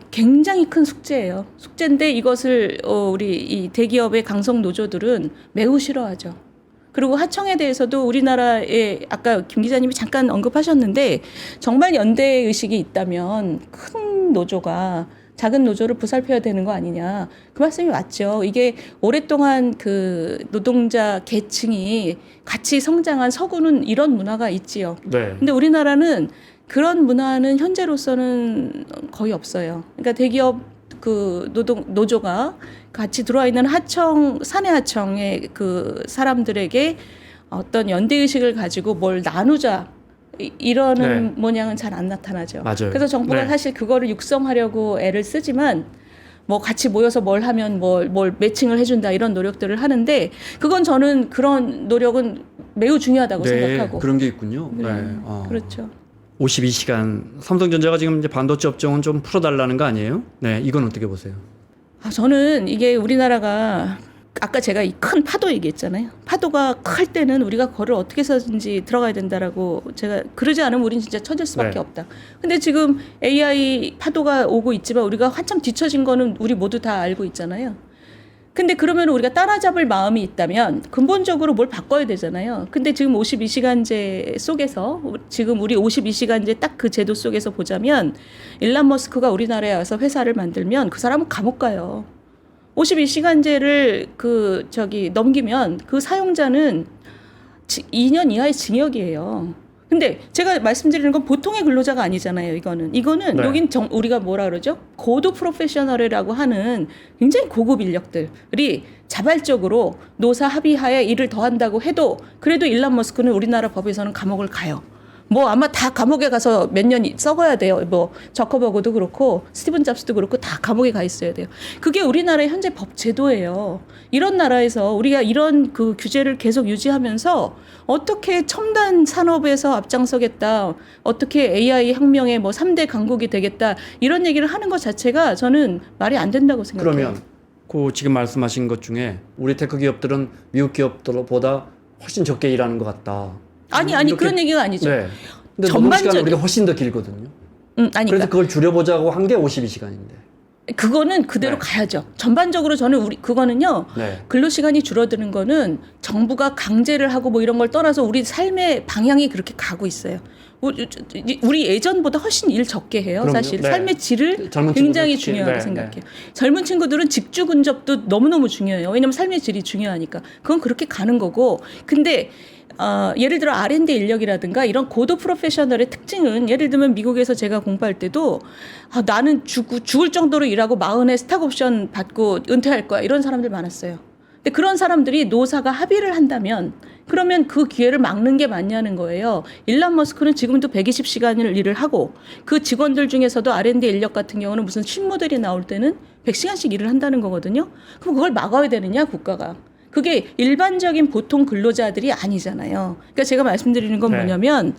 A: 굉장히 큰 숙제예요. 숙제인데 이것을 우리 이 대기업의 강성 노조들은 매우 싫어하죠. 그리고 하청에 대해서도 우리나라에 아까 김 기자님이 잠깐 언급하셨는데 정말 연대 의식이 있다면 큰 노조가 작은 노조를 보살펴야 되는 거 아니냐. 그 말씀이 맞죠. 이게 오랫동안 그 노동자 계층이 같이 성장한 서구는 이런 문화가 있지요.
B: 네.
A: 근데 우리나라는 그런 문화는 현재로서는 거의 없어요. 그러니까 대기업 그 노조가 같이 들어와 있는 사내 하청의 그 사람들에게 어떤 연대의식을 가지고 뭘 나누자 이러는
B: 네.
A: 모양은 잘 안 나타나죠.
B: 맞아요.
A: 그래서 정부가
B: 네.
A: 사실 그거를 육성하려고 애를 쓰지만 뭐 같이 모여서 뭘 하면 뭘 매칭을 해준다 이런 노력들을 하는데 그건 저는 그런 노력은 매우 중요하다고
B: 네,
A: 생각하고.
B: 그런 게 있군요. 네.
A: 그렇죠.
B: 52시간. 삼성전자가 지금 이제 반도체 업종은 좀 풀어달라는 거 아니에요? 네, 이건 어떻게 보세요?
A: 저는 이게 우리나라가 아까 제가 이 큰 파도 얘기했잖아요. 파도가 클 때는 우리가 그걸 어떻게 해서든지 들어가야 된다라고 제가 그러지 않으면 우린 진짜 처질 수밖에
B: 네.
A: 없다. 근데 지금 AI 파도가 오고 있지만 우리가 한참 뒤처진 거는 우리 모두 다 알고 있잖아요. 근데 그러면 우리가 따라잡을 마음이 있다면 근본적으로 뭘 바꿔야 되잖아요. 근데 지금 52시간제 속에서 지금 우리 52시간제 딱 그 제도 속에서 보자면 일론 머스크가 우리나라에 와서 회사를 만들면 그 사람은 감옥 가요. 52시간제를 넘기면 그 사용자는 2년 이하의 징역이에요. 근데 제가 말씀드리는 건 보통의 근로자가 아니잖아요. 이거는
B: 네.
A: 여긴 우리가 뭐라 그러죠? 고도 프로페셔널이라고 하는 굉장히 고급 인력들이 자발적으로 노사 합의하에 일을 더 한다고 해도 그래도 일론 머스크는 우리나라 법에서는 감옥을 가요. 뭐 아마 다 감옥에 가서 몇 년 썩어야 돼요. 뭐 저커버그도 그렇고 스티븐 잡스도 그렇고 다 감옥에 가 있어야 돼요. 그게 우리나라의 현재 법 제도예요. 이런 나라에서 우리가 이런 그 규제를 계속 유지하면서 어떻게 첨단 산업에서 앞장서겠다, 어떻게 AI 혁명의 뭐 3대 강국이 되겠다 이런 얘기를 하는 것 자체가 저는 말이 안 된다고 생각해요.
B: 그러면 그 지금 말씀하신 것 중에 우리 테크 기업들은 미국 기업들보다 훨씬 적게 일하는 것 같다.
A: 아니
B: 이렇게,
A: 그런 얘기가 아니죠.
B: 네. 근데 노동 시간은
A: 전반적인-
B: 우리가 훨씬 더 길거든요.
A: 아니
B: 그래서 그걸 줄여보자고 한 게 52시간인데.
A: 그거는 그대로
B: 네.
A: 가야죠. 전반적으로 저는 그거는요.
B: 네.
A: 근로시간이 줄어드는 거는 정부가 강제를 하고 뭐 이런 걸 떠나서 우리 삶의 방향이 그렇게 가고 있어요. 우리 예전보다 훨씬 일 적게 해요.
B: 그럼요.
A: 사실
B: 네.
A: 삶의 질을
B: 젊은
A: 굉장히
B: 친구들 특히,
A: 중요하게
B: 네,
A: 생각해요. 젊은 친구들은 직주 근접도 너무너무 중요해요. 왜냐하면 삶의 질이 중요하니까. 그건 그렇게 가는 거고. 근데 예를 들어 R&D 인력이라든가 이런 고도 프로페셔널의 특징은 예를 들면 미국에서 제가 공부할 때도 나는 죽을 정도로 일하고 40에 스탁 옵션 받고 은퇴할 거야 이런 사람들 많았어요. 근데 그런 사람들이 노사가 합의를 한다면 그러면 그 기회를 막는 게 맞냐는 거예요. 일론 머스크는 지금도 120시간을 일을 하고 그 직원들 중에서도 R&D 인력 같은 경우는 무슨 신모델이 나올 때는 100시간씩 일을 한다는 거거든요. 그럼 그걸 막아야 되느냐 국가가. 그게 일반적인 보통 근로자들이 아니잖아요. 그러니까 제가 말씀드리는 건
B: 네.
A: 뭐냐면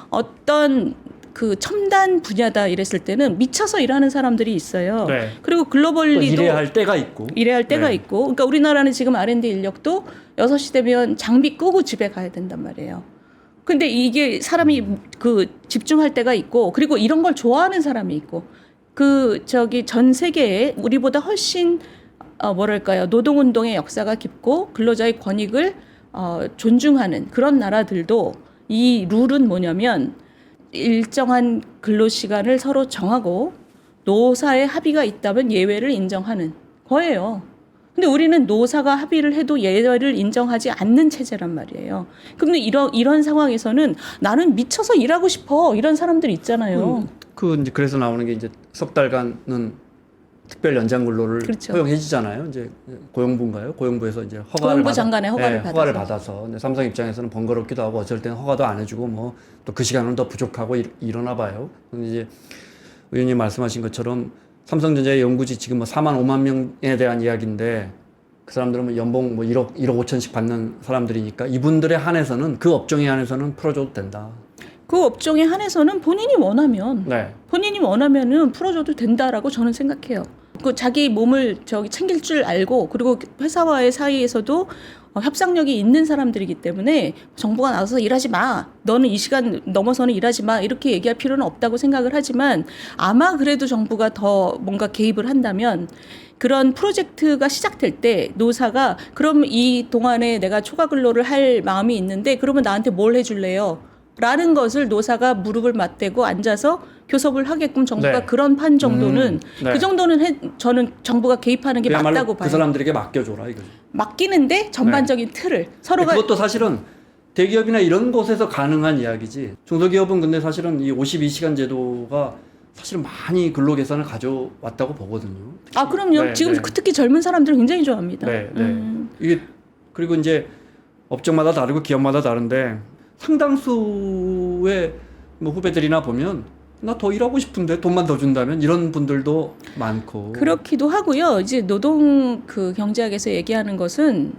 A: 어떤 그 첨단 분야다 이랬을 때는 미쳐서 일하는 사람들이 있어요.
B: 네.
A: 그리고
B: 또
A: 글로벌리도
B: 일해야 할 때가 있고.
A: 일해야 할 때가
B: 네.
A: 있고. 그러니까 우리나라는 지금 R&D 인력도 6시 되면 장비 끄고 집에 가야 된단 말이에요. 근데 이게 사람이 그 집중할 때가 있고 그리고 이런 걸 좋아하는 사람이 있고 전 세계에 우리보다 훨씬 뭐랄까요 노동운동의 역사가 깊고 근로자의 권익을 존중하는 그런 나라들도 이 룰은 뭐냐면 일정한 근로시간을 서로 정하고 노사의 합의가 있다면 예외를 인정하는 거예요. 근데 우리는 노사가 합의를 해도 예외를 인정하지 않는 체제란 말이에요. 그런데 이런 상황에서는 나는 미쳐서 일하고 싶어 이런 사람들 있잖아요.
B: 이제 그래서 나오는 게 이제 석 달간은 특별 연장 근로를
A: 그렇죠.
B: 허용해주잖아요. 이제 고용부인가요? 고용부에서 이제
A: 고용부 장관의 허가를
B: 받아서. 근데 삼성 입장에서는 번거롭기도 하고 어쩔 때는 허가도 안 해주고 뭐 또 그 시간은 더 부족하고 이러나 봐요. 근데 이제 의원님 말씀하신 것처럼 삼성전자의 연구지 지금 뭐 4만 5만 명에 대한 이야기인데 그 사람들은 뭐 연봉 뭐 1억 5천씩 받는 사람들이니까 이분들에 한해서는 그 업종에 한해서는 풀어줘도 된다.
A: 그 업종에 한해서는 본인이 원하면은 풀어줘도 된다라고 저는 생각해요. 그 자기 몸을 챙길 줄 알고 그리고 회사와의 사이에서도 협상력이 있는 사람들이기 때문에 정부가 나서서 일하지 마. 너는 이 시간 넘어서는 일하지 마. 이렇게 얘기할 필요는 없다고 생각을 하지만 아마 그래도 정부가 더 뭔가 개입을 한다면 그런 프로젝트가 시작될 때 노사가 그럼 이 동안에 내가 초과 근로를 할 마음이 있는데 그러면 나한테 뭘 해줄래요? 라는 것을 노사가 무릎을 맞대고 앉아서 교섭을 하게끔 정부가
B: 네.
A: 그런 판 정도는
B: 네.
A: 그 정도는 저는 정부가 개입하는 게
B: 그야말로
A: 맞다고 봐요.
B: 그 사람들에게 맡겨줘라 이거죠.
A: 맡기는데 전반적인 틀을 서로가
B: 그것도 사실은 대기업이나 이런 곳에서 가능한 이야기지. 중소기업은 근데 사실은 이 52시간 제도가 사실은 많이 근로 개선을 가져왔다고 보거든요.
A: 그럼요.
B: 네,
A: 지금
B: 네.
A: 특히 젊은 사람들은 굉장히 좋아합니다.
B: 네. 이게 그리고 이제 업종마다 다르고 기업마다 다른데 상당수의 뭐 후배들이나 보면 나 더 일하고 싶은데 돈만 더 준다면 이런 분들도 많고.
A: 그렇기도 하고요. 이제 노동 경제학에서 얘기하는 것은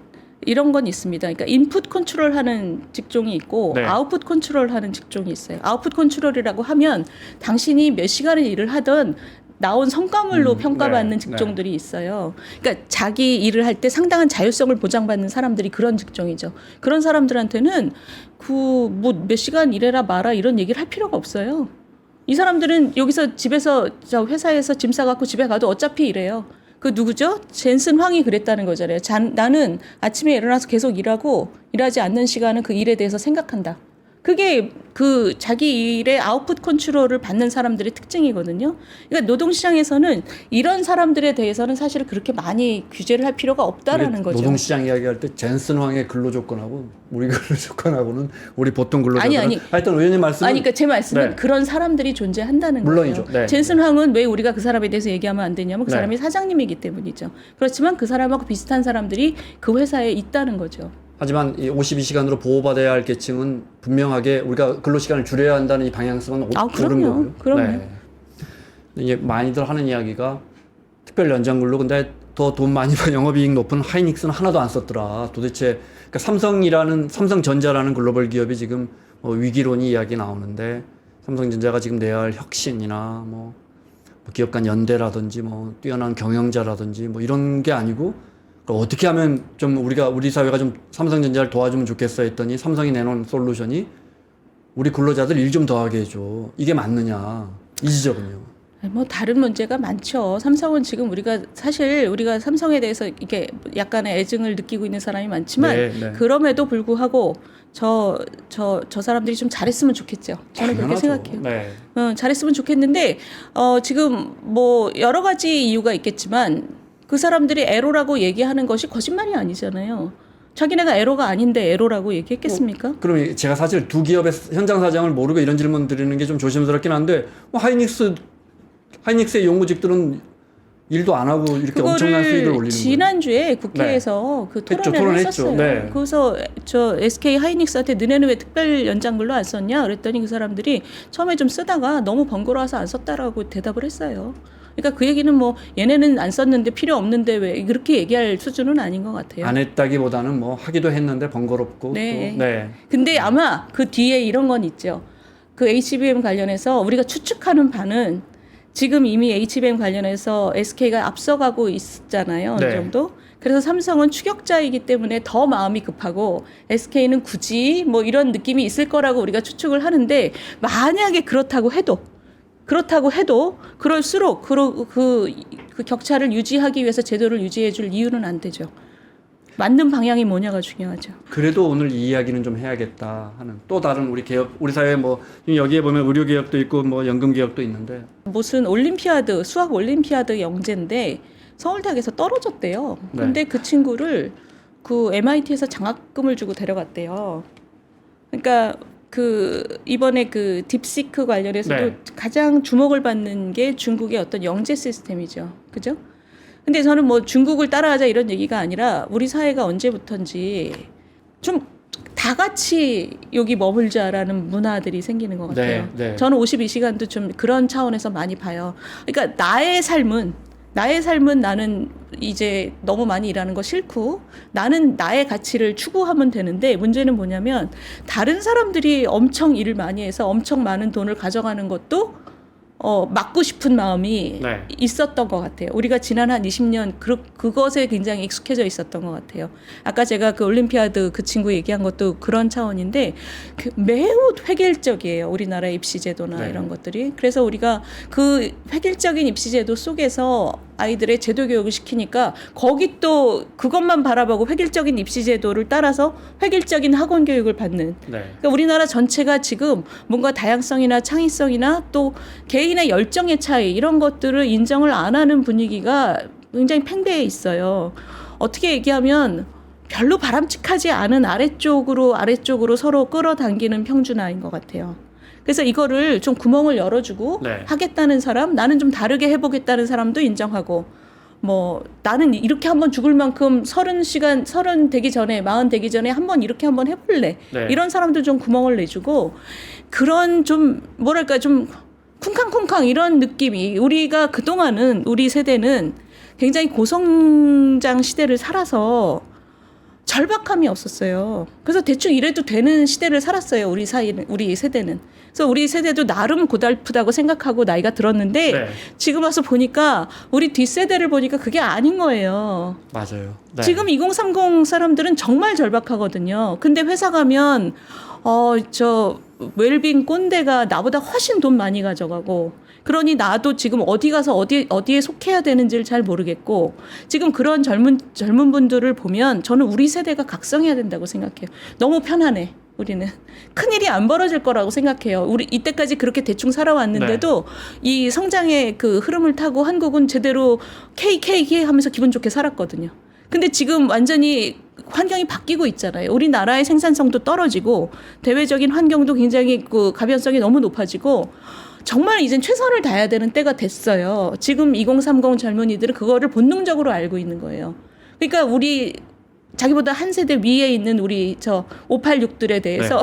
A: 이런 건 있습니다. 그러니까 인풋 컨트롤 하는 직종이 있고
B: 네.
A: 아웃풋 컨트롤 하는 직종이 있어요. 아웃풋 컨트롤이라고 하면 당신이 몇 시간을 일을 하든 나온 성과물로 평가받는
B: 네,
A: 직종들이 있어요. 그러니까 자기 일을 할 때 상당한 자율성을 보장받는 사람들이 그런 직종이죠. 그런 사람들한테는 뭐 몇 시간 일해라 마라 이런 얘기를 할 필요가 없어요. 이 사람들은 여기서 집에서 회사에서 짐 싸갖고 집에 가도 어차피 일해요. 그 누구죠? 젠슨 황이 그랬다는 거잖아요. 나는 아침에 일어나서 계속 일하고 일하지 않는 시간은 그 일에 대해서 생각한다. 그게 그 자기 일의 아웃풋 컨트롤을 받는 사람들의 특징이거든요. 그러니까 노동시장에서는 이런 사람들에 대해서는 사실 그렇게 많이 규제를 할 필요가 없다라는 거죠.
B: 노동시장 이야기할 때 젠슨 황의 근로조건하고 우리 근로조건하고는 우리 보통 근로자들은
A: 아니.
B: 하여튼 의원님 말씀은
A: 그러니까 제 말씀은
B: 네.
A: 그런 사람들이 존재한다는
B: 물론이죠.
A: 거예요.
B: 네.
A: 젠슨 황은 왜 우리가 그 사람에 대해서 얘기하면 안 되냐면 그 사람이
B: 네.
A: 사장님이기 때문이죠. 그렇지만 그 사람하고 비슷한 사람들이 그 회사에 있다는 거죠.
B: 하지만 이 52시간으로 보호받아야 할 계층은 분명하게 우리가 근로시간을 줄여야 한다는 이 방향성은 옳은 거고요.
A: 그럼요.
B: 네. 이제 많이들 하는 이야기가 특별 연장근로 근데 더 돈 많이 번 영업이익 높은 하이닉스는 하나도 안 썼더라. 도대체 그러니까 삼성전자라는 글로벌 기업이 지금 뭐 위기론이 이야기 나오는데 삼성전자가 지금 내야 할 혁신이나 뭐 기업 간 연대라든지 뭐 뛰어난 경영자라든지 뭐 이런 게 아니고 어떻게 하면 좀 우리 사회가 좀 삼성전자를 도와주면 좋겠어 했더니 삼성이 내놓은 솔루션이 우리 근로자들 일 좀 더 하게 해줘. 이게 맞느냐 이 지적은요.
A: 뭐 다른 문제가 많죠. 삼성은 지금 우리가 삼성에 대해서 이게 약간의 애증을 느끼고 있는 사람이 많지만
B: 네.
A: 그럼에도 불구하고 저 사람들이 좀 잘했으면 좋겠죠. 저는 그렇게 생각해요.
B: 네.
A: 잘했으면 좋겠는데 지금 뭐 여러 가지 이유가 있겠지만 그 사람들이 에러라고 얘기하는 것이 거짓말이 아니잖아요. 자기네가 에러가 아닌데 에러라고 얘기했겠습니까?
B: 그럼 제가 사실 두 기업의 현장 사정을 모르고 이런 질문 드리는 게 좀 조심스럽긴 한데 뭐 하이닉스의 용무직들은 일도 안 하고 이렇게 엄청난 수익을 올리는 거예요.
A: 지난주에 국회에서 그 토론회를 했었어요.
B: 네.
A: 그래서 저 SK 하이닉스한테 너네는 왜 특별 연장근로 안 썼냐 그랬더니 그 사람들이 처음에 좀 쓰다가 너무 번거로워서 안 썼다라고 대답을 했어요. 그러니까 그 얘기는 뭐 얘네는 안 썼는데 필요 없는데 왜 그렇게 얘기할 수준은 아닌 것 같아요.
B: 안 했다기보다는 뭐 하기도 했는데 번거롭고
A: 네.
B: 또, 네.
A: 근데 아마 그 뒤에 이런 건 있죠. 그 HBM 관련해서 우리가 추측하는 바는 지금 이미 HBM 관련해서 SK가 앞서가고 있잖아요. 어느
B: 네.
A: 정도. 그래서 삼성은 추격자이기 때문에 더 마음이 급하고 SK는 굳이 뭐 이런 느낌이 있을 거라고 우리가 추측을 하는데 만약에 그렇다고 해도 그럴수록 그 격차를 유지하기 위해서 제도를 유지해 줄 이유는 안 되죠. 맞는 방향이 뭐냐가 중요하죠.
B: 그래도 오늘 이 이야기는 좀 해야겠다 하는 또 다른 우리 개혁, 우리 사회 뭐 여기에 보면 의료 개혁도 있고 뭐 연금 개혁도 있는데
A: 무슨 수학 올림피아드 영재인데 서울대학에서 떨어졌대요. 근데 그 친구를 그 MIT에서 장학금을 주고 데려갔대요. 그러니까 이번에 그 딥시크 관련해서도 가장 주목을 받는 게 중국의 어떤 영재 시스템이죠. 그죠? 근데 저는 뭐 중국을 따라하자 이런 얘기가 아니라 우리 사회가 언제부턴지 좀 다 같이 여기 머물자라는 문화들이 생기는 것 같아요.
B: 네.
A: 저는 52시간도 좀 그런 차원에서 많이 봐요. 그러니까 나의 삶은 나는 이제 너무 많이 일하는 거 싫고 나는 나의 가치를 추구하면 되는데 문제는 뭐냐면 다른 사람들이 엄청 일을 많이 해서 엄청 많은 돈을 가져가는 것도 막고 싶은 마음이 있었던 것 같아요. 우리가 지난 한 20년 그것에 굉장히 익숙해져 있었던 것 같아요. 아까 제가 그 올림피아드 그 친구 얘기한 것도 그런 차원인데 매우 획일적이에요. 우리나라의 입시제도나 이런 것들이. 그래서 우리가 그 획일적인 입시제도 속에서 아이들의 제도 교육을 시키니까 거기 또 그것만 바라보고 획일적인 입시제도를 따라서 획일적인 학원 교육을 받는. 그러니까 우리나라 전체가 지금 뭔가 다양성이나 창의성이나 또 개인의 열정의 차이 이런 것들을 인정을 안 하는 분위기가 굉장히 팽배해 있어요. 어떻게 얘기하면 별로 바람직하지 않은 아래쪽으로 서로 끌어당기는 평준화인 것 같아요. 그래서 이거를 좀 구멍을 열어주고 하겠다는 사람, 나는 좀 다르게 해보겠다는 사람도 인정하고, 뭐 나는 이렇게 한번 죽을 만큼 30 되기 전에 40 되기 전에 한번 이렇게 한번 해볼래. 이런 사람도 좀 구멍을 내주고 그런 좀 뭐랄까 좀 쿵쾅쿵쾅 이런 느낌이 우리가 그동안은 우리 세대는 굉장히 고성장 시대를 살아서 절박함이 없었어요. 그래서 대충 이래도 되는 시대를 살았어요. 우리 세대는. 그래서 우리 세대도 나름 고달프다고 생각하고 나이가 들었는데 지금 와서 보니까 우리 뒷세대를 보니까 그게 아닌 거예요.
B: 맞아요.
A: 지금 2030 사람들은 정말 절박하거든요. 근데 회사 가면 저 웰빙 꼰대가 나보다 훨씬 돈 많이 가져가고 그러니 나도 지금 어디 가서 어디에 속해야 되는지를 잘 모르겠고 지금 그런 젊은 분들을 보면 저는 우리 세대가 각성해야 된다고 생각해요. 너무 편안해. 우리는 큰일이 안 벌어질 거라고 생각해요. 우리 이때까지 그렇게 대충 살아왔는데도 이 성장의 그 흐름을 타고 한국은 제대로 KK 하면서 기분 좋게 살았거든요. 근데 지금 완전히 환경이 바뀌고 있잖아요. 우리나라의 생산성도 떨어지고 대외적인 환경도 굉장히 그 가변성이 너무 높아지고 정말 이젠 최선을 다해야 되는 때가 됐어요. 지금 2030 젊은이들은 그거를 본능적으로 알고 있는 거예요. 그러니까 우리 자기보다 한 세대 위에 있는 우리 저 586들에 대해서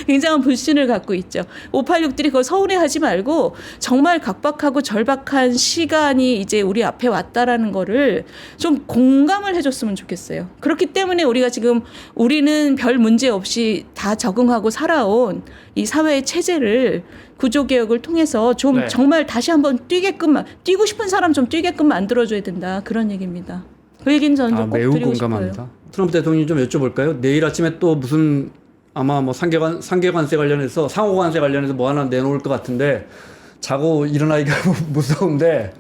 A: 굉장한 불신을 갖고 있죠. 586들이 그걸 서운해하지 말고 정말 각박하고 절박한 시간이 이제 우리 앞에 왔다라는 거를 좀 공감을 해줬으면 좋겠어요. 그렇기 때문에 우리가 지금 우리는 별 문제 없이 다 적응하고 살아온 이 사회의 체제를 구조개혁을 통해서 좀
B: 네.
A: 정말 다시 한번 뛰고 싶은 사람 좀 뛰게끔 만들어줘야 된다. 그런 얘기입니다. 그 얘기는 저는 꼭
B: 매우
A: 드리고
B: 공감합니다.
A: 싶어요.
B: 트럼프 대통령이 좀 여쭤볼까요? 내일 아침에 또 무슨 아마 뭐 상계관세 관련해서 상호관세 관련해서 뭐 하나 내놓을 것 같은데 자고 일어나기가 무서운데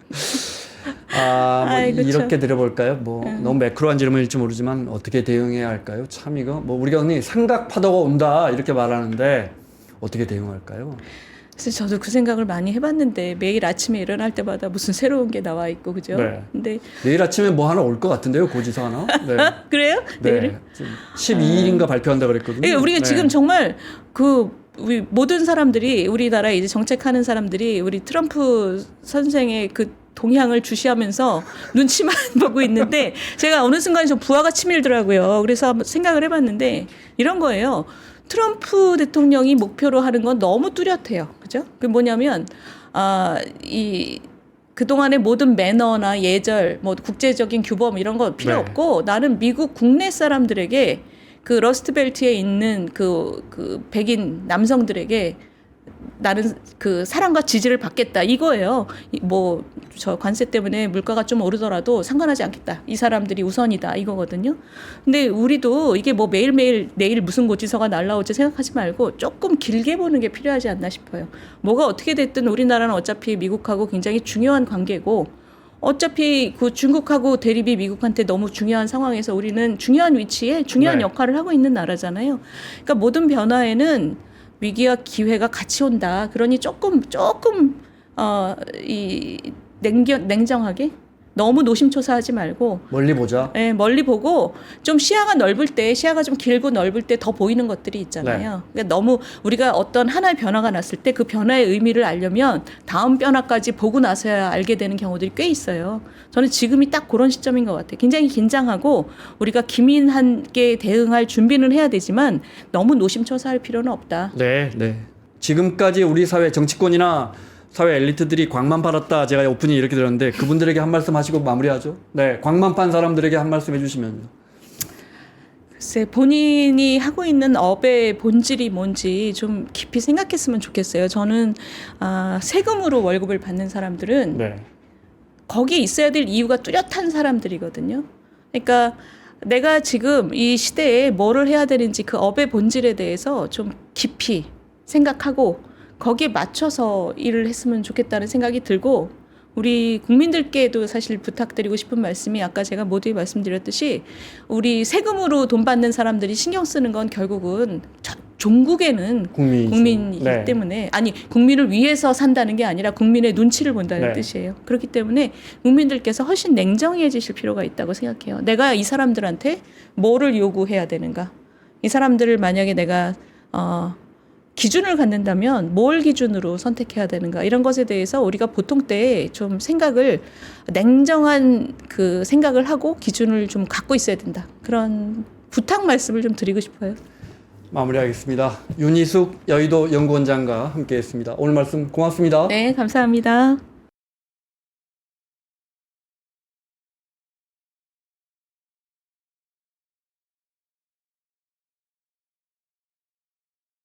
B: 뭐
A: 아이, 그쵸.
B: 이렇게 드려볼까요? 뭐 너무 매크로한 질문일지 모르지만 어떻게 대응해야 할까요? 참 이거 뭐 우리가 흔히 삼각 파도가 온다 이렇게 말하는데 어떻게 대응할까요?
A: 그래서 저도 그 생각을 많이 해봤는데 매일 아침에 일어날 때마다 무슨 새로운 게 나와 있고 그죠?
B: 네.
A: 근데
B: 내일 아침에 뭐 하나 올 것 같은데요, 고지서 하나? 네.
A: 그래요? 내일?
B: 네. 12일인가 발표한다 그랬거든요.
A: 그러니까 우리가
B: 네.
A: 지금 정말 우리 모든 사람들이 우리나라 이제 정책하는 사람들이 우리 트럼프 선생의 그 동향을 주시하면서 눈치만 보고 있는데 제가 어느 순간 좀 부하가 치밀더라고요. 그래서 한번 생각을 해봤는데 이런 거예요. 트럼프 대통령이 목표로 하는 건 너무 뚜렷해요. 그죠? 그게 뭐냐면, 그동안의 모든 매너나 예절, 뭐 국제적인 규범 이런 거 필요
B: 네.
A: 없고 나는 미국 국내 사람들에게 그 러스트벨트에 있는 그 백인 남성들에게 나는 그 사랑과 지지를 받겠다 이거예요. 뭐 저 관세 때문에 물가가 좀 오르더라도 상관하지 않겠다. 이 사람들이 우선이다 이거거든요. 근데 우리도 이게 뭐 매일매일 내일 무슨 고지서가 날라올지 생각하지 말고 조금 길게 보는 게 필요하지 않나 싶어요. 뭐가 어떻게 됐든 우리나라는 어차피 미국하고 굉장히 중요한 관계고 어차피 그 중국하고 대립이 미국한테 너무 중요한 상황에서 우리는 중요한 위치에 중요한
B: 네.
A: 역할을 하고 있는 나라잖아요. 그러니까 모든 변화에는 위기와 기회가 같이 온다. 그러니 조금 냉정하게 너무 노심초사하지 말고
B: 멀리 보자.
A: 멀리 보고 좀 시야가 좀 길고 넓을 때 더 보이는 것들이 있잖아요. 그러니까 너무 우리가 어떤 하나의 변화가 났을 때 그 변화의 의미를 알려면 다음 변화까지 보고 나서야 알게 되는 경우들이 꽤 있어요. 저는 지금이 딱 그런 시점인 것 같아요. 굉장히 긴장하고 우리가 기민하게 대응할 준비는 해야 되지만 너무 노심초사할 필요는 없다.
B: 네. 지금까지 우리 사회 정치권이나 사회 엘리트들이 광만 팔았다. 제가 오프닝 이렇게 들었는데 그분들에게 한 말씀 하시고 마무리하죠. 네, 광만 판 사람들에게 한 말씀 해주시면요.
A: 글쎄 본인이 하고 있는 업의 본질이 뭔지 좀 깊이 생각했으면 좋겠어요. 저는 세금으로 월급을 받는 사람들은
B: 네.
A: 거기에 있어야 될 이유가 뚜렷한 사람들이거든요. 그러니까 내가 지금 이 시대에 뭐를 해야 되는지 그 업의 본질에 대해서 좀 깊이 생각하고 거기에 맞춰서 일을 했으면 좋겠다는 생각이 들고 우리 국민들께도 사실 부탁드리고 싶은 말씀이 아까 제가 모두에 말씀드렸듯이 우리 세금으로 돈 받는 사람들이 신경 쓰는 건 결국은 종국에는 국민이기
B: 네.
A: 때문에 국민을 위해서 산다는 게 아니라 국민의 눈치를 본다는
B: 네.
A: 뜻이에요. 그렇기 때문에 국민들께서 훨씬 냉정해지실 필요가 있다고 생각해요. 내가 이 사람들한테 뭐를 요구해야 되는가? 이 사람들을 만약에 내가 기준을 갖는다면 뭘 기준으로 선택해야 되는가 이런 것에 대해서 우리가 보통 때 좀 냉정한 그 생각을 하고 기준을 좀 갖고 있어야 된다. 그런 부탁 말씀을 좀 드리고 싶어요.
B: 마무리하겠습니다. 윤희숙 여의도 연구원장과 함께했습니다. 오늘 말씀 고맙습니다.
A: 네, 감사합니다.